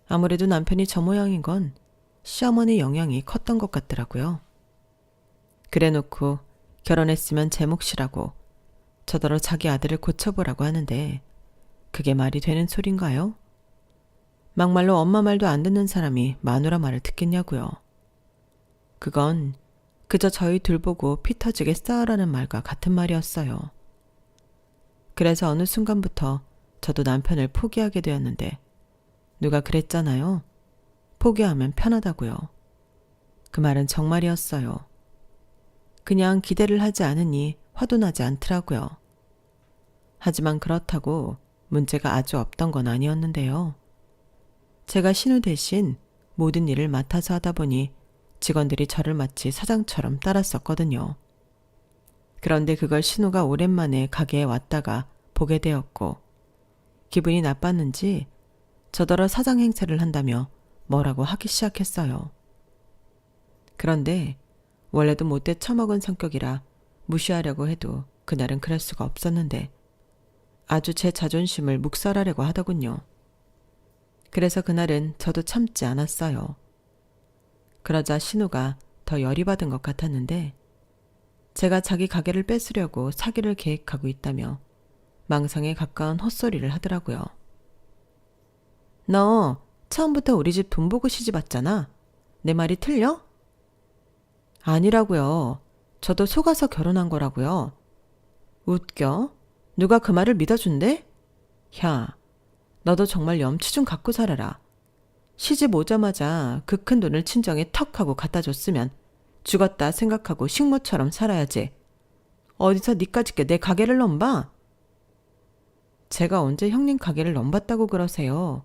아무래도 남편이 저 모양인 건 시어머니 영향이 컸던 것 같더라고요. 그래놓고 결혼했으면 제 몫이라고 저더러 자기 아들을 고쳐보라고 하는데 그게 말이 되는 소린가요? 막말로 엄마 말도 안 듣는 사람이 마누라 말을 듣겠냐고요. 그건 그저 저희 둘 보고 피 터지게 싸우라는 말과 같은 말이었어요. 그래서 어느 순간부터 저도 남편을 포기하게 되었는데 누가 그랬잖아요. 포기하면 편하다고요. 그 말은 정말이었어요. 그냥 기대를 하지 않으니 화도 나지 않더라고요. 하지만 그렇다고 문제가 아주 없던 건 아니었는데요. 제가 신우 대신 모든 일을 맡아서 하다 보니 직원들이 저를 마치 사장처럼 따랐었거든요. 그런데 그걸 신우가 오랜만에 가게에 왔다가 보게 되었고 기분이 나빴는지 저더러 사장 행세를 한다며 뭐라고 하기 시작했어요. 그런데 원래도 못돼 처먹은 성격이라 무시하려고 해도 그날은 그럴 수가 없었는데 아주 제 자존심을 묵살하려고 하더군요. 그래서 그날은 저도 참지 않았어요. 그러자 신우가 더 열이 받은 것 같았는데 제가 자기 가게를 뺏으려고 사기를 계획하고 있다며 망상에 가까운 헛소리를 하더라고요. 너 처음부터 우리 집 돈 보고 시집 왔잖아. 내 말이 틀려? 아니라고요. 저도 속아서 결혼한 거라고요. 웃겨? 누가 그 말을 믿어준대? 야, 너도 정말 염치 좀 갖고 살아라. 시집 오자마자 그 큰 돈을 친정에 턱 하고 갖다 줬으면 죽었다 생각하고 식모처럼 살아야지. 어디서 니까짓 게 내 가게를 넘봐? 제가 언제 형님 가게를 넘봤다고 그러세요.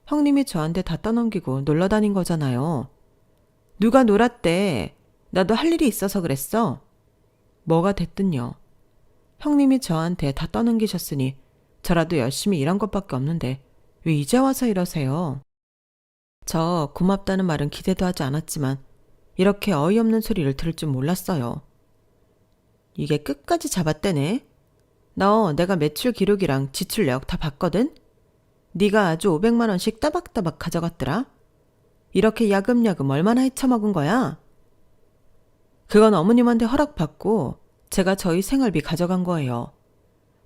형님이 저한테 다 떠넘기고 놀러 다닌 거잖아요. 누가 놀았대. 나도 할 일이 있어서 그랬어. 뭐가 됐든요. 형님이 저한테 다 떠넘기셨으니 저라도 열심히 일한 것밖에 없는데 왜 이제 와서 이러세요? 저 고맙다는 말은 기대도 하지 않았지만 이렇게 어이없는 소리를 들을 줄 몰랐어요. 이게 끝까지 잡았대네. 너 내가 매출 기록이랑 지출 내역 다 봤거든? 네가 아주 500만 원씩 따박따박 가져갔더라. 이렇게 야금야금 얼마나 헤쳐먹은 거야? 그건 어머님한테 허락받고 제가 저희 생활비 가져간 거예요.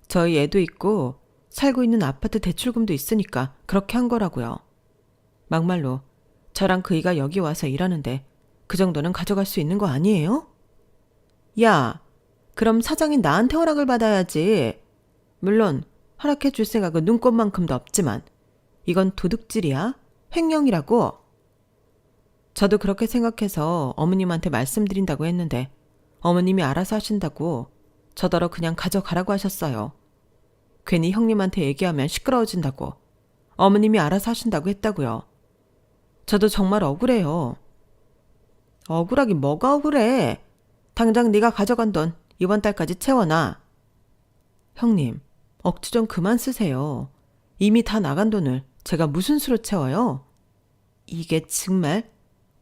저희 애도 있고 살고 있는 아파트 대출금도 있으니까 그렇게 한 거라고요. 막말로 저랑 그이가 여기 와서 일하는데 그 정도는 가져갈 수 있는 거 아니에요? 야, 그럼 사장이 나한테 허락을 받아야지. 물론 허락해 줄 생각은 눈꼽만큼도 없지만 이건 도둑질이야? 횡령이라고. 저도 그렇게 생각해서 어머님한테 말씀드린다고 했는데 어머님이 알아서 하신다고 저더러 그냥 가져가라고 하셨어요. 괜히 형님한테 얘기하면 시끄러워진다고. 어머님이 알아서 하신다고 했다고요. 저도 정말 억울해요. 억울하긴 뭐가 억울해. 당장 네가 가져간 돈 이번 달까지 채워놔. 형님, 억지 좀 그만 쓰세요. 이미 다 나간 돈을 제가 무슨 수로 채워요? 이게 정말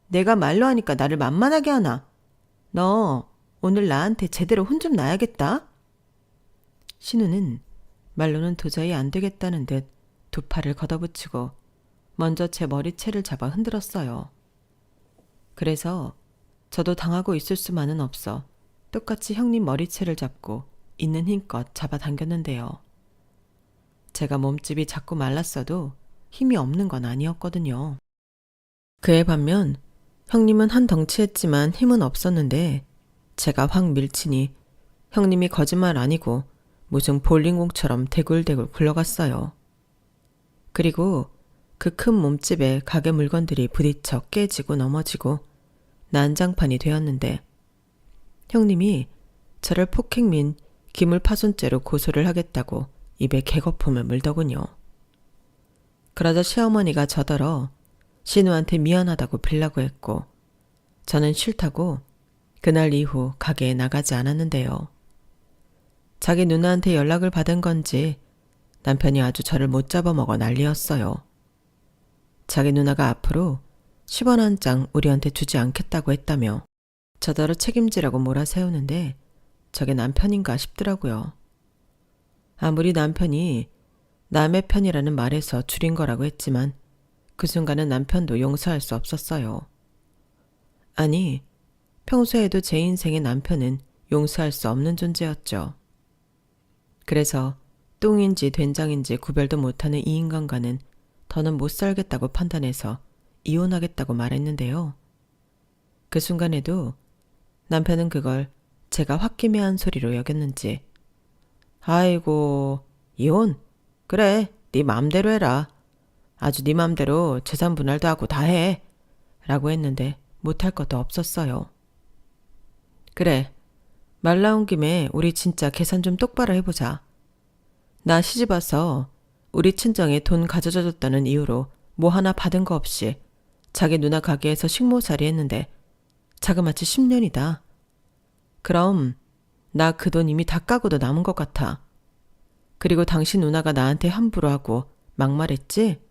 내가 말로 하니까 나를 만만하게 하나. 너 오늘 나한테 제대로 혼 좀 나야겠다. 신우는 말로는 도저히 안 되겠다는 듯 두 팔을 걷어붙이고 먼저 제 머리채를 잡아 흔들었어요. 그래서 저도 당하고 있을 수만은 없어 똑같이 형님 머리채를 잡고 있는 힘껏 잡아당겼는데요. 제가 몸집이 작고 말랐어도 힘이 없는 건 아니었거든요. 그에 반면 형님은 한 덩치했지만 힘은 없었는데 제가 확 밀치니 형님이 거짓말 아니고 무슨 볼링공처럼 대굴대굴 굴러갔어요. 그리고 그 큰 몸집에 가게 물건들이 부딪혀 깨지고 넘어지고 난장판이 되었는데 형님이 저를 폭행 민 기물파손죄로 고소를 하겠다고 입에 개거품을 물더군요. 그러자 시어머니가 저더러 신우한테 미안하다고 빌라고 했고 저는 싫다고 그날 이후 가게에 나가지 않았는데요. 자기 누나한테 연락을 받은 건지 남편이 아주 저를 못 잡아먹어 난리였어요. 자기 누나가 앞으로 10원 한 장 우리한테 주지 않겠다고 했다며 저더러 책임지라고 몰아세우는데 저게 남편인가 싶더라고요. 아무리 남편이 남의 편이라는 말에서 줄인 거라고 했지만 그 순간은 남편도 용서할 수 없었어요. 아니, 평소에도 제 인생의 남편은 용서할 수 없는 존재였죠. 그래서 똥인지 된장인지 구별도 못하는 이 인간과는 더는 못 살겠다고 판단해서 이혼하겠다고 말했는데요. 그 순간에도 남편은 그걸 제가 홧김에한 소리로 여겼는지 아이고, 이혼? 그래, 네 맘대로 해라. 아주 네 맘대로 재산 분할도 하고 다 해. 라고 했는데 못할 것도 없었어요. 그래, 말 나온 김에 우리 진짜 계산 좀 똑바로 해보자. 나 시집 와서 우리 친정에 돈 가져다 줬다는 이유로 뭐 하나 받은 거 없이 자기 누나 가게에서 식모살이 했는데 자그마치 10년이다. 그럼 나 그 돈 이미 다 까고도 남은 것 같아. 그리고 당신 누나가 나한테 함부로 하고 막말했지?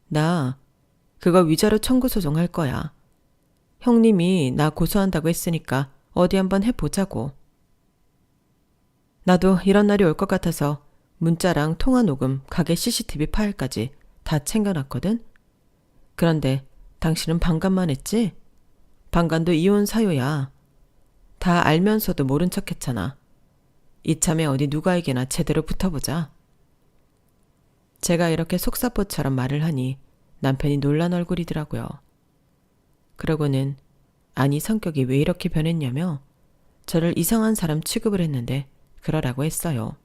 나 그거 위자료 청구 소송할 거야. 형님이 나 고소한다고 했으니까 어디 한번 해보자고. 나도 이런 날이 올 것 같아서 문자랑 통화 녹음, 가게 CCTV 파일까지 다 챙겨놨거든? 그런데 당신은 방관만 했지? 방관도 이혼 사유야. 다 알면서도 모른 척 했잖아. 이참에 어디 누가에게나 제대로 붙어보자. 제가 이렇게 속사포처럼 말을 하니 남편이 놀란 얼굴이더라고요. 그러고는 아니 성격이 왜 이렇게 변했냐며 저를 이상한 사람 취급을 했는데 그러라고 했어요.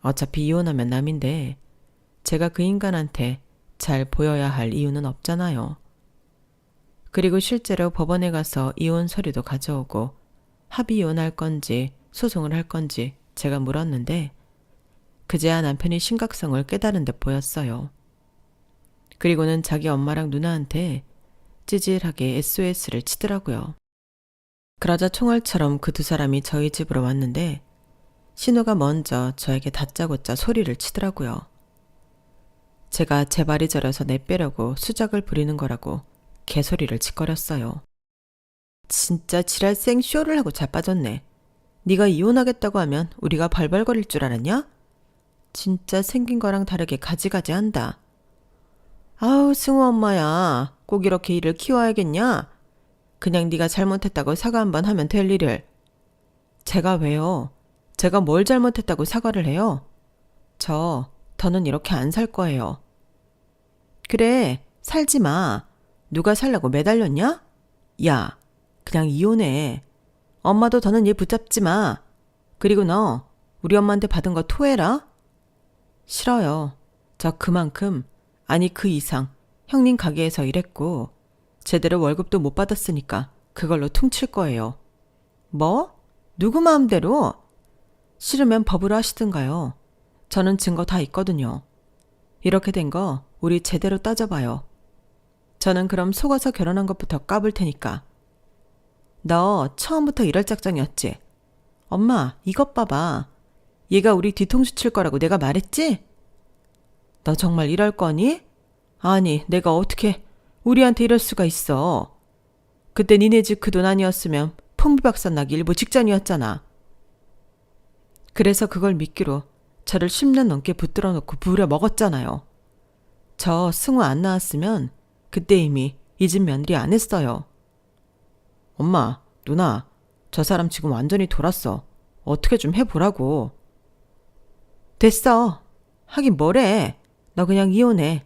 어차피 이혼하면 남인데 제가 그 인간한테 잘 보여야 할 이유는 없잖아요. 그리고 실제로 법원에 가서 이혼 서류도 가져오고 합의 이혼할 건지 소송을 할 건지 제가 물었는데 그제야 남편이 심각성을 깨달은 듯 보였어요. 그리고는 자기 엄마랑 누나한테 찌질하게 SOS를 치더라고요. 그러자 총알처럼 그 두 사람이 저희 집으로 왔는데 신우가 먼저 저에게 다짜고짜 소리를 치더라고요. 제가 제 발이 저려서 내빼려고 수작을 부리는 거라고 개소리를 짓거렸어요. 진짜 지랄생 쇼를 하고 자빠졌네. 네가 이혼하겠다고 하면 우리가 발발거릴 줄 알았냐? 진짜 생긴 거랑 다르게 가지가지 한다. 아우 승우 엄마야, 꼭 이렇게 일을 키워야겠냐? 그냥 네가 잘못했다고 사과 한번 하면 될 일을. 제가 왜요? 제가 뭘 잘못했다고 사과를 해요? 더는 이렇게 안 살 거예요. 그래, 살지 마. 누가 살라고 매달렸냐? 야, 그냥 이혼해. 엄마도 더는 얘 붙잡지 마. 그리고 너 우리 엄마한테 받은 거 토해라. 싫어요. 저 그만큼, 아니 그 이상 형님 가게에서 일했고 제대로 월급도 못 받았으니까 그걸로 퉁칠 거예요. 뭐? 누구 마음대로? 싫으면 법으로 하시든가요. 저는 증거 다 있거든요. 이렇게 된 거 우리 제대로 따져봐요. 저는 그럼 속아서 결혼한 것부터 까볼 테니까. 너 처음부터 이럴 작정이었지? 엄마, 이것 봐봐. 얘가 우리 뒤통수 칠 거라고 내가 말했지? 너 정말 이럴 거니? 아니, 내가 어떻게 우리한테 이럴 수가 있어. 그때 니네 집 그 돈 아니었으면 풍비박산 나기 일보 직전이었잖아. 그래서 그걸 미끼로 저를 10년 넘게 붙들어 놓고 부려 먹었잖아요. 저 승우 안 나왔으면 그때 이미 이 집 며느리 안 했어요. 엄마, 누나, 저 사람 지금 완전히 돌았어. 어떻게 좀 해보라고. 됐어. 하긴 뭐래. 너 그냥 이혼해.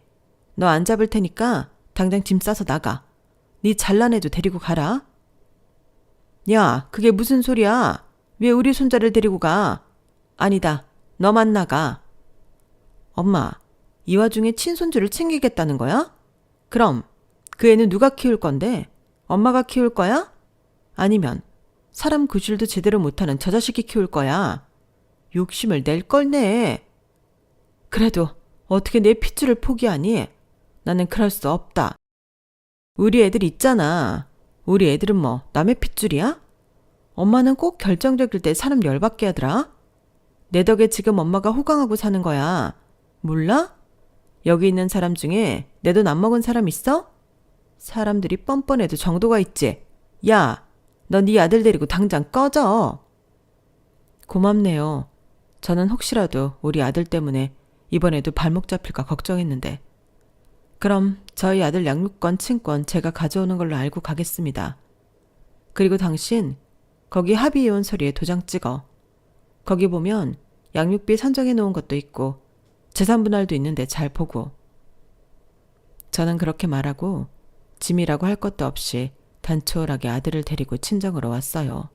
너 안 잡을 테니까 당장 짐 싸서 나가. 네 잘난 애도 데리고 가라. 야, 그게 무슨 소리야. 왜 우리 손자를 데리고 가. 아니다. 너만 나가. 엄마, 이 와중에 친손주를 챙기겠다는 거야? 그럼 그 애는 누가 키울 건데? 엄마가 키울 거야? 아니면 사람 구실도 제대로 못하는 저 자식이 키울 거야? 욕심을 낼 걸 내. 그래도 어떻게 내 핏줄을 포기하니? 나는 그럴 수 없다. 우리 애들 있잖아. 우리 애들은 뭐 남의 핏줄이야? 엄마는 꼭 결정적일 때 사람 열받게 하더라. 내 덕에 지금 엄마가 호강하고 사는 거야. 몰라? 여기 있는 사람 중에 내 돈 안 먹은 사람 있어? 사람들이 뻔뻔해도 정도가 있지. 야, 너 네 아들 데리고 당장 꺼져. 고맙네요. 저는 혹시라도 우리 아들 때문에 이번에도 발목 잡힐까 걱정했는데. 그럼 저희 아들 양육권, 친권 제가 가져오는 걸로 알고 가겠습니다. 그리고 당신 거기 합의이혼 서류에 도장 찍어. 거기 보면 양육비 산정해 놓은 것도 있고 재산 분할도 있는데 잘 보고. 저는 그렇게 말하고 짐이라고 할 것도 없이 단촐하게 아들을 데리고 친정으로 왔어요.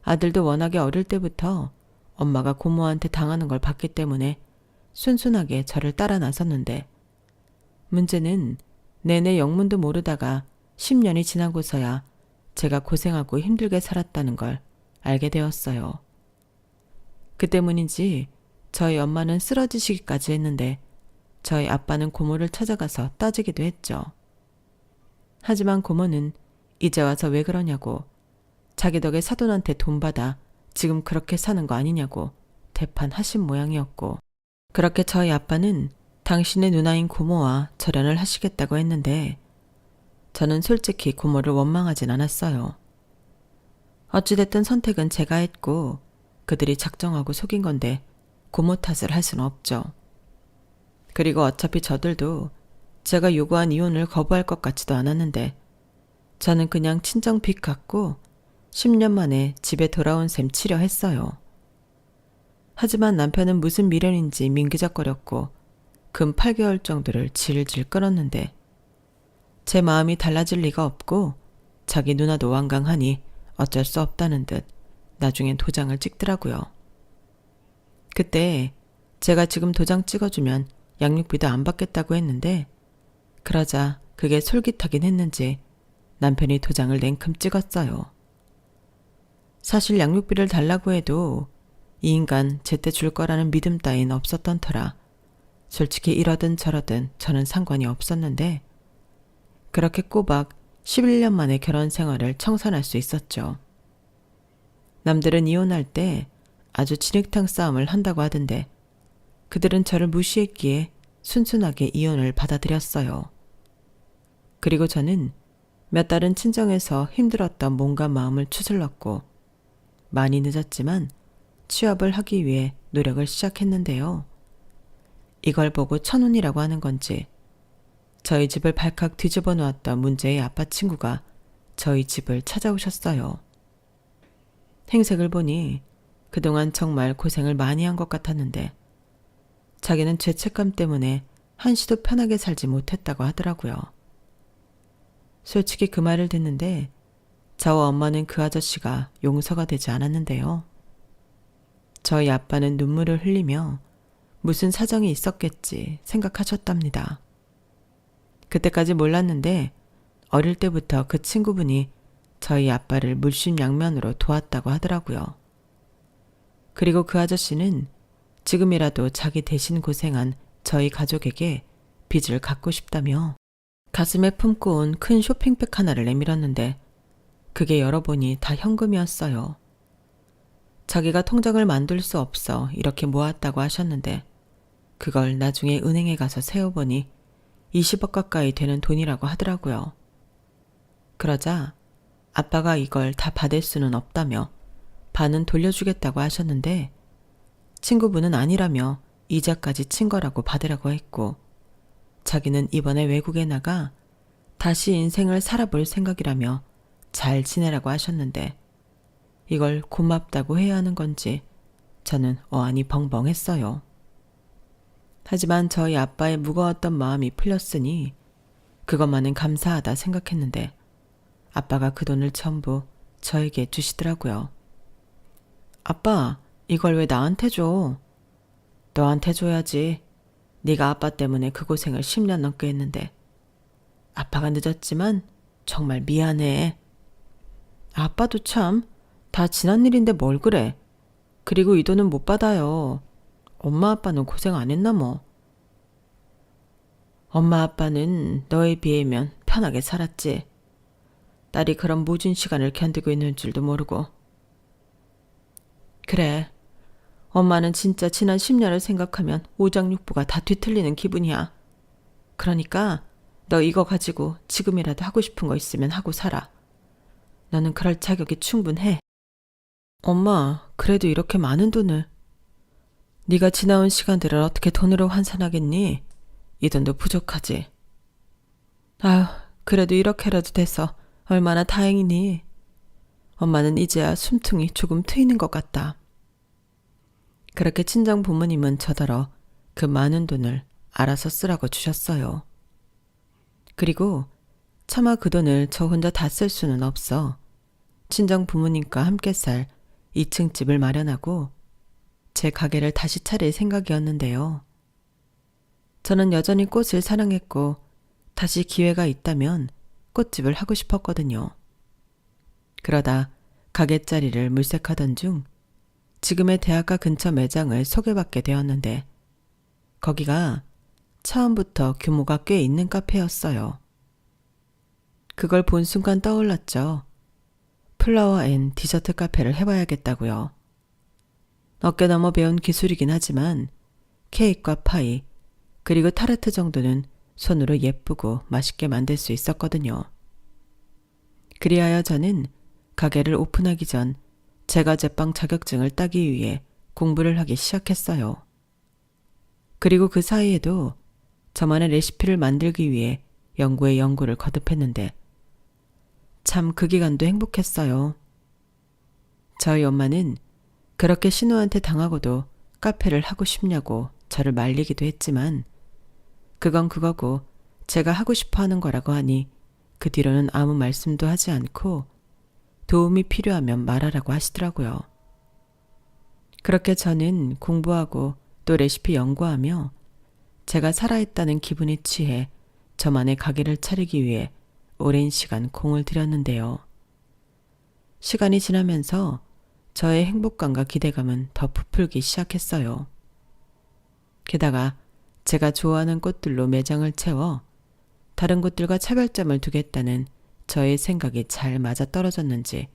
아들도 워낙에 어릴 때부터 엄마가 고모한테 당하는 걸 봤기 때문에 순순하게 저를 따라 나섰는데, 문제는 내내 영문도 모르다가 10년이 지나고서야 제가 고생하고 힘들게 살았다는 걸 알게 되었어요. 그 때문인지 저희 엄마는 쓰러지시기까지 했는데 저희 아빠는 고모를 찾아가서 따지기도 했죠. 하지만 고모는 이제 와서 왜 그러냐고, 자기 덕에 사돈한테 돈 받아 지금 그렇게 사는 거 아니냐고 대판하신 모양이었고, 그렇게 저희 아빠는 당신의 누나인 고모와 절연을 하시겠다고 했는데 저는 솔직히 고모를 원망하진 않았어요. 어찌됐든 선택은 제가 했고 그들이 작정하고 속인 건데 고모 탓을 할 수는 없죠. 그리고 어차피 저들도 제가 요구한 이혼을 거부할 것 같지도 않았는데 저는 그냥 친정 빚 갚고 10년 만에 집에 돌아온 셈 치려 했어요. 하지만 남편은 무슨 미련인지 민기적거렸고 금 8개월 정도를 질질 끌었는데 제 마음이 달라질 리가 없고 자기 누나도 완강하니 어쩔 수 없다는 듯 나중엔 도장을 찍더라고요. 그때 제가 지금 도장 찍어주면 양육비도 안 받겠다고 했는데 그러자 그게 솔깃하긴 했는지 남편이 도장을 냉큼 찍었어요. 사실 양육비를 달라고 해도 이 인간 제때 줄 거라는 믿음 따윈 없었던 터라 솔직히 이러든 저러든 저는 상관이 없었는데 그렇게 꼬박 11년 만에 결혼 생활을 청산할 수 있었죠. 남들은 이혼할 때 아주 진흙탕 싸움을 한다고 하던데 그들은 저를 무시했기에 순순하게 이혼을 받아들였어요. 그리고 저는 몇 달은 친정에서 힘들었던 몸과 마음을 추슬렀고 많이 늦었지만 취업을 하기 위해 노력을 시작했는데요. 이걸 보고 천운이라고 하는 건지 저희 집을 발칵 뒤집어 놓았던 문제의 아빠 친구가 저희 집을 찾아오셨어요. 행색을 보니 그동안 정말 고생을 많이 한 것 같았는데 자기는 죄책감 때문에 한시도 편하게 살지 못했다고 하더라고요. 솔직히 그 말을 듣는데 저와 엄마는 그 아저씨가 용서가 되지 않았는데요. 저희 아빠는 눈물을 흘리며 무슨 사정이 있었겠지 생각하셨답니다. 그때까지 몰랐는데 어릴 때부터 그 친구분이 저희 아빠를 물심양면으로 도왔다고 하더라고요. 그리고 그 아저씨는 지금이라도 자기 대신 고생한 저희 가족에게 빚을 갚고 싶다며 가슴에 품고 온 큰 쇼핑백 하나를 내밀었는데 그게 열어보니 다 현금이었어요. 자기가 통장을 만들 수 없어 이렇게 모았다고 하셨는데 그걸 나중에 은행에 가서 세어보니 20억 가까이 되는 돈이라고 하더라고요. 그러자 아빠가 이걸 다 받을 수는 없다며 반은 돌려주겠다고 하셨는데 친구분은 아니라며 이자까지 친 거라고 받으라고 했고 자기는 이번에 외국에 나가 다시 인생을 살아볼 생각이라며 잘 지내라고 하셨는데 이걸 고맙다고 해야 하는 건지 저는 어안이 벙벙했어요. 하지만 저희 아빠의 무거웠던 마음이 풀렸으니 그것만은 감사하다 생각했는데 아빠가 그 돈을 전부 저에게 주시더라고요. 아빠, 이걸 왜 나한테 줘? 너한테 줘야지. 네가 아빠 때문에 그 고생을 10년 넘게 했는데. 아빠가 늦었지만 정말 미안해. 아빠도 참, 다 지난 일인데 뭘 그래. 그리고 이 돈은 못 받아요. 엄마 아빠는 고생 안 했나 뭐. 엄마 아빠는 너에 비하면 편하게 살았지. 딸이 그런 모진 시간을 견디고 있는 줄도 모르고. 그래. 엄마는 진짜 지난 10년을 생각하면 오장육부가 다 뒤틀리는 기분이야. 그러니까 너 이거 가지고 지금이라도 하고 싶은 거 있으면 하고 살아. 너는 그럴 자격이 충분해. 엄마, 그래도 이렇게 많은 돈을. 네가 지나온 시간들을 어떻게 돈으로 환산하겠니? 이 돈도 부족하지. 아휴, 그래도 이렇게라도 돼서 얼마나 다행이니. 엄마는 이제야 숨통이 조금 트이는 것 같다. 그렇게 친정 부모님은 저더러 그 많은 돈을 알아서 쓰라고 주셨어요. 그리고 차마 그 돈을 저 혼자 다 쓸 수는 없어 친정 부모님과 함께 살 2층 집을 마련하고 제 가게를 다시 차릴 생각이었는데요. 저는 여전히 꽃을 사랑했고 다시 기회가 있다면 꽃집을 하고 싶었거든요. 그러다 가게 자리를 물색하던 중 지금의 대학가 근처 매장을 소개받게 되었는데 거기가 처음부터 규모가 꽤 있는 카페였어요. 그걸 본 순간 떠올랐죠. 플라워 앤 디저트 카페를 해봐야겠다고요. 어깨 넘어 배운 기술이긴 하지만 케이크와 파이 그리고 타르트 정도는 손으로 예쁘고 맛있게 만들 수 있었거든요. 그리하여 저는 가게를 오픈하기 전 제과 제빵 자격증을 따기 위해 공부를 하기 시작했어요. 그리고 그 사이에도 저만의 레시피를 만들기 위해 연구에 연구를 거듭했는데 참 그 기간도 행복했어요. 저희 엄마는 그렇게 신우한테 당하고도 카페를 하고 싶냐고 저를 말리기도 했지만 그건 그거고 제가 하고 싶어 하는 거라고 하니 그 뒤로는 아무 말씀도 하지 않고 도움이 필요하면 말하라고 하시더라고요. 그렇게 저는 공부하고 또 레시피 연구하며 제가 살아있다는 기분에 취해 저만의 가게를 차리기 위해 오랜 시간 공을 들였는데요. 시간이 지나면서 저의 행복감과 기대감은 더 부풀기 시작했어요. 게다가 제가 좋아하는 꽃들로 매장을 채워 다른 곳들과 차별점을 두겠다는 저의 생각이 잘 맞아떨어졌는지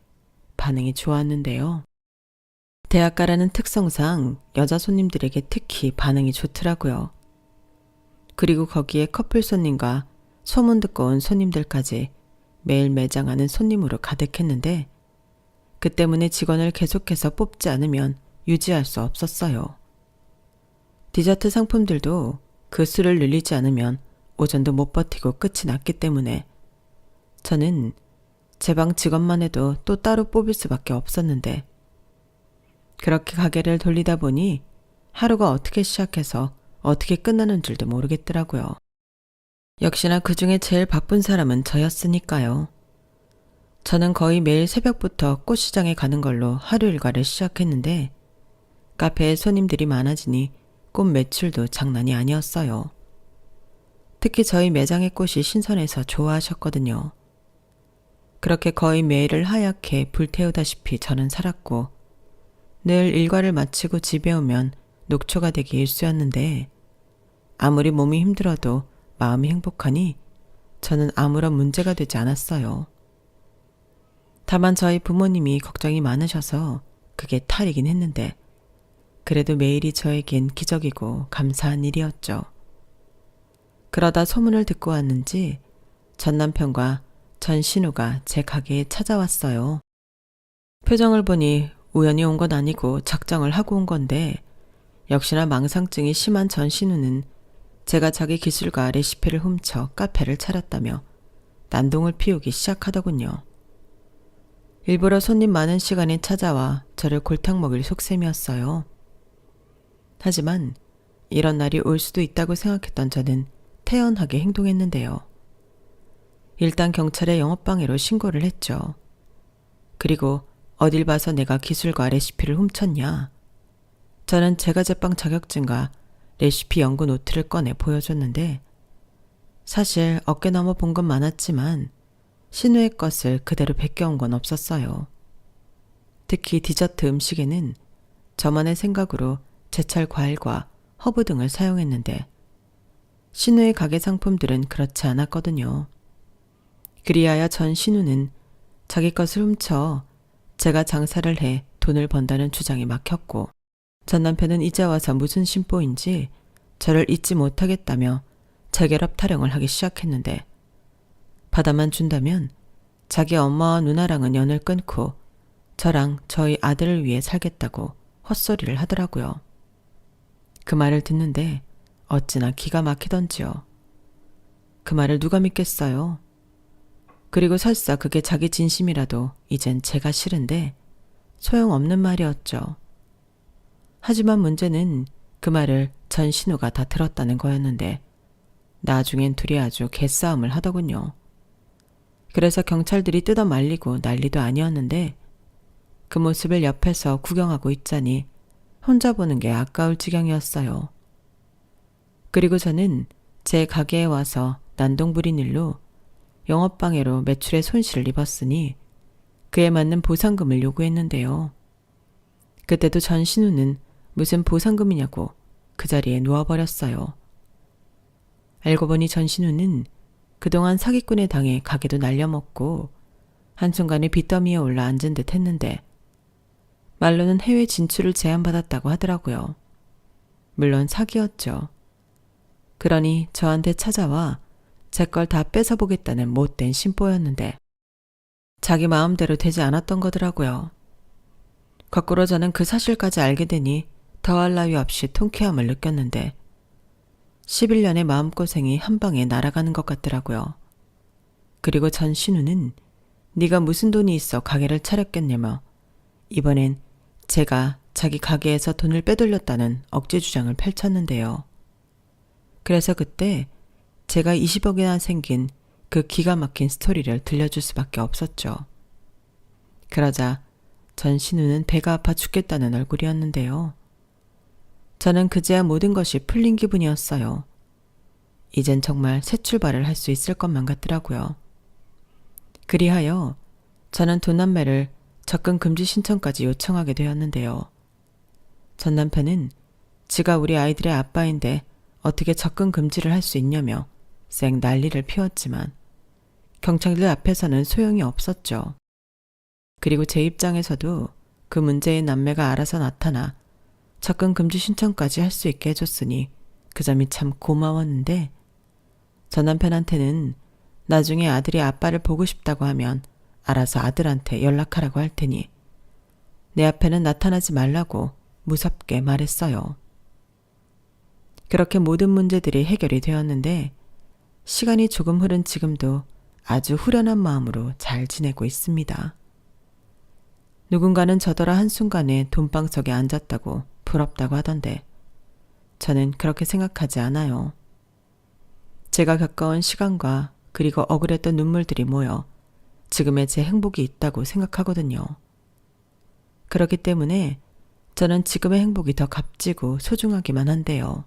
반응이 좋았는데요. 대학가라는 특성상 여자 손님들에게 특히 반응이 좋더라고요. 그리고 거기에 커플 손님과 소문 듣고 온 손님들까지 매일 매장하는 손님으로 가득했는데 그 때문에 직원을 계속해서 뽑지 않으면 유지할 수 없었어요. 디저트 상품들도 그 수를 늘리지 않으면 오전도 못 버티고 끝이 났기 때문에 저는 제 방 직원만 해도 또 따로 뽑을 수밖에 없었는데 그렇게 가게를 돌리다 보니 하루가 어떻게 시작해서 어떻게 끝나는 줄도 모르겠더라고요. 역시나 그 중에 제일 바쁜 사람은 저였으니까요. 저는 거의 매일 새벽부터 꽃시장에 가는 걸로 하루 일과를 시작했는데 카페에 손님들이 많아지니 꽃 매출도 장난이 아니었어요. 특히 저희 매장의 꽃이 신선해서 좋아하셨거든요. 그렇게 거의 매일을 하얗게 불태우다시피 저는 살았고 늘 일과를 마치고 집에 오면 녹초가 되기 일쑤였는데 아무리 몸이 힘들어도 마음이 행복하니 저는 아무런 문제가 되지 않았어요. 다만 저희 부모님이 걱정이 많으셔서 그게 탈이긴 했는데 그래도 매일이 저에겐 기적이고 감사한 일이었죠. 그러다 소문을 듣고 왔는지 전 남편과 전 신우가 제 가게에 찾아왔어요. 표정을 보니 우연히 온 건 아니고 작정을 하고 온 건데 역시나 망상증이 심한 전 신우는 제가 자기 기술과 레시피를 훔쳐 카페를 차렸다며 난동을 피우기 시작하더군요. 일부러 손님 많은 시간에 찾아와 저를 골탕 먹일 속셈이었어요. 하지만 이런 날이 올 수도 있다고 생각했던 저는 태연하게 행동했는데요. 일단 경찰에 영업방해로 신고를 했죠. 그리고 어딜 봐서 내가 기술과 레시피를 훔쳤냐. 저는 제과 제빵 자격증과 레시피 연구 노트를 꺼내 보여줬는데 사실 어깨 넘어 본 건 많았지만 신우의 것을 그대로 베껴온 건 없었어요. 특히 디저트 음식에는 저만의 생각으로 제철 과일과 허브 등을 사용했는데 신우의 가게 상품들은 그렇지 않았거든요. 그리하여 전 신우는 자기 것을 훔쳐 제가 장사를 해 돈을 번다는 주장이 막혔고 전 남편은 이제 와서 무슨 심보인지 저를 잊지 못하겠다며 재결합 타령을 하기 시작했는데 받아만 준다면 자기 엄마와 누나랑은 연을 끊고 저랑 저희 아들을 위해 살겠다고 헛소리를 하더라고요. 그 말을 듣는데 어찌나 기가 막히던지요. 그 말을 누가 믿겠어요? 그리고 설사 그게 자기 진심이라도 이젠 제가 싫은데 소용없는 말이었죠. 하지만 문제는 그 말을 전 신우가 다 들었다는 거였는데 나중엔 둘이 아주 개싸움을 하더군요. 그래서 경찰들이 뜯어 말리고 난리도 아니었는데 그 모습을 옆에서 구경하고 있자니 혼자 보는 게 아까울 지경이었어요. 그리고 저는 제 가게에 와서 난동 부린 일로 영업방해로 매출에 손실을 입었으니 그에 맞는 보상금을 요구했는데요. 그때도 전 신우는 무슨 보상금이냐고 그 자리에 누워버렸어요. 알고 보니 전 신우는 그동안 사기꾼에 당해 가게도 날려먹고 한순간에 빚더미에 올라 앉은 듯 했는데 말로는 해외 진출을 제안받았다고 하더라고요. 물론 사기였죠. 그러니 저한테 찾아와 제 걸 다 뺏어보겠다는 못된 심보였는데 자기 마음대로 되지 않았던 거더라고요. 거꾸로 저는 그 사실까지 알게 되니 더할 나위 없이 통쾌함을 느꼈는데 11년의 마음고생이 한 방에 날아가는 것 같더라고요. 그리고 전 신우는 네가 무슨 돈이 있어 가게를 차렸겠냐며 이번엔 제가 자기 가게에서 돈을 빼돌렸다는 억지 주장을 펼쳤는데요. 그래서 그때 제가 20억이나 생긴 그 기가 막힌 스토리를 들려줄 수밖에 없었죠. 그러자 전 신우는 배가 아파 죽겠다는 얼굴이었는데요. 저는 그제야 모든 것이 풀린 기분이었어요. 이젠 정말 새 출발을 할 수 있을 것만 같더라고요. 그리하여 저는 도난매를 접근 금지 신청까지 요청하게 되었는데요. 전 남편은 지가 우리 아이들의 아빠인데 어떻게 접근 금지를 할 수 있냐며 쌩 난리를 피웠지만 경찰들 앞에서는 소용이 없었죠. 그리고 제 입장에서도 그 문제의 남매가 알아서 나타나 접근 금지 신청까지 할 수 있게 해줬으니 그 점이 참 고마웠는데 전 남편한테는 나중에 아들이 아빠를 보고 싶다고 하면 알아서 아들한테 연락하라고 할 테니 내 앞에는 나타나지 말라고 무섭게 말했어요. 그렇게 모든 문제들이 해결이 되었는데 시간이 조금 흐른 지금도 아주 후련한 마음으로 잘 지내고 있습니다. 누군가는 저더러 한순간에 돈방석에 앉았다고 부럽다고 하던데 저는 그렇게 생각하지 않아요. 제가 겪어온 시간과 그리고 억울했던 눈물들이 모여 지금의 제 행복이 있다고 생각하거든요. 그렇기 때문에 저는 지금의 행복이 더 값지고 소중하기만 한데요.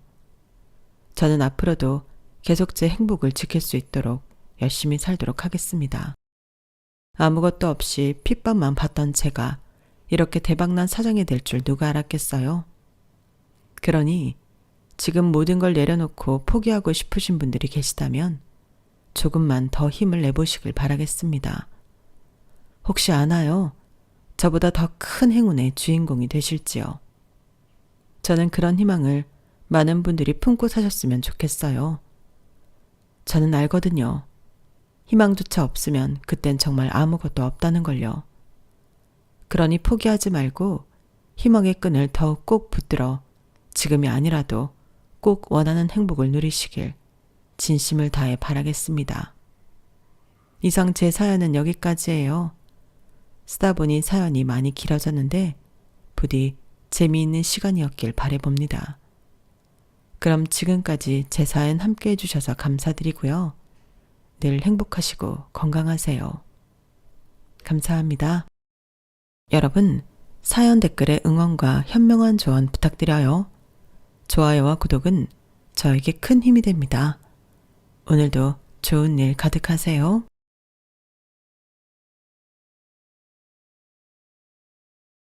저는 앞으로도 계속 제 행복을 지킬 수 있도록 열심히 살도록 하겠습니다. 아무것도 없이 핏밥만 봤던 제가 이렇게 대박난 사장이 될 줄 누가 알았겠어요? 그러니 지금 모든 걸 내려놓고 포기하고 싶으신 분들이 계시다면 조금만 더 힘을 내보시길 바라겠습니다. 혹시 아나요? 저보다 더 큰 행운의 주인공이 되실지요. 저는 그런 희망을 많은 분들이 품고 사셨으면 좋겠어요. 저는 알거든요. 희망조차 없으면 그땐 정말 아무것도 없다는 걸요. 그러니 포기하지 말고 희망의 끈을 더욱 꼭 붙들어 지금이 아니라도 꼭 원하는 행복을 누리시길 진심을 다해 바라겠습니다. 이상 제 사연은 여기까지예요. 쓰다 보니 사연이 많이 길어졌는데 부디 재미있는 시간이었길 바라봅니다. 그럼 지금까지 제 사연 함께 해주셔서 감사드리고요. 늘 행복하시고 건강하세요. 감사합니다. 여러분, 사연 댓글에 응원과 현명한 조언 부탁드려요. 좋아요와 구독은 저에게 큰 힘이 됩니다. 오늘도 좋은 일 가득하세요.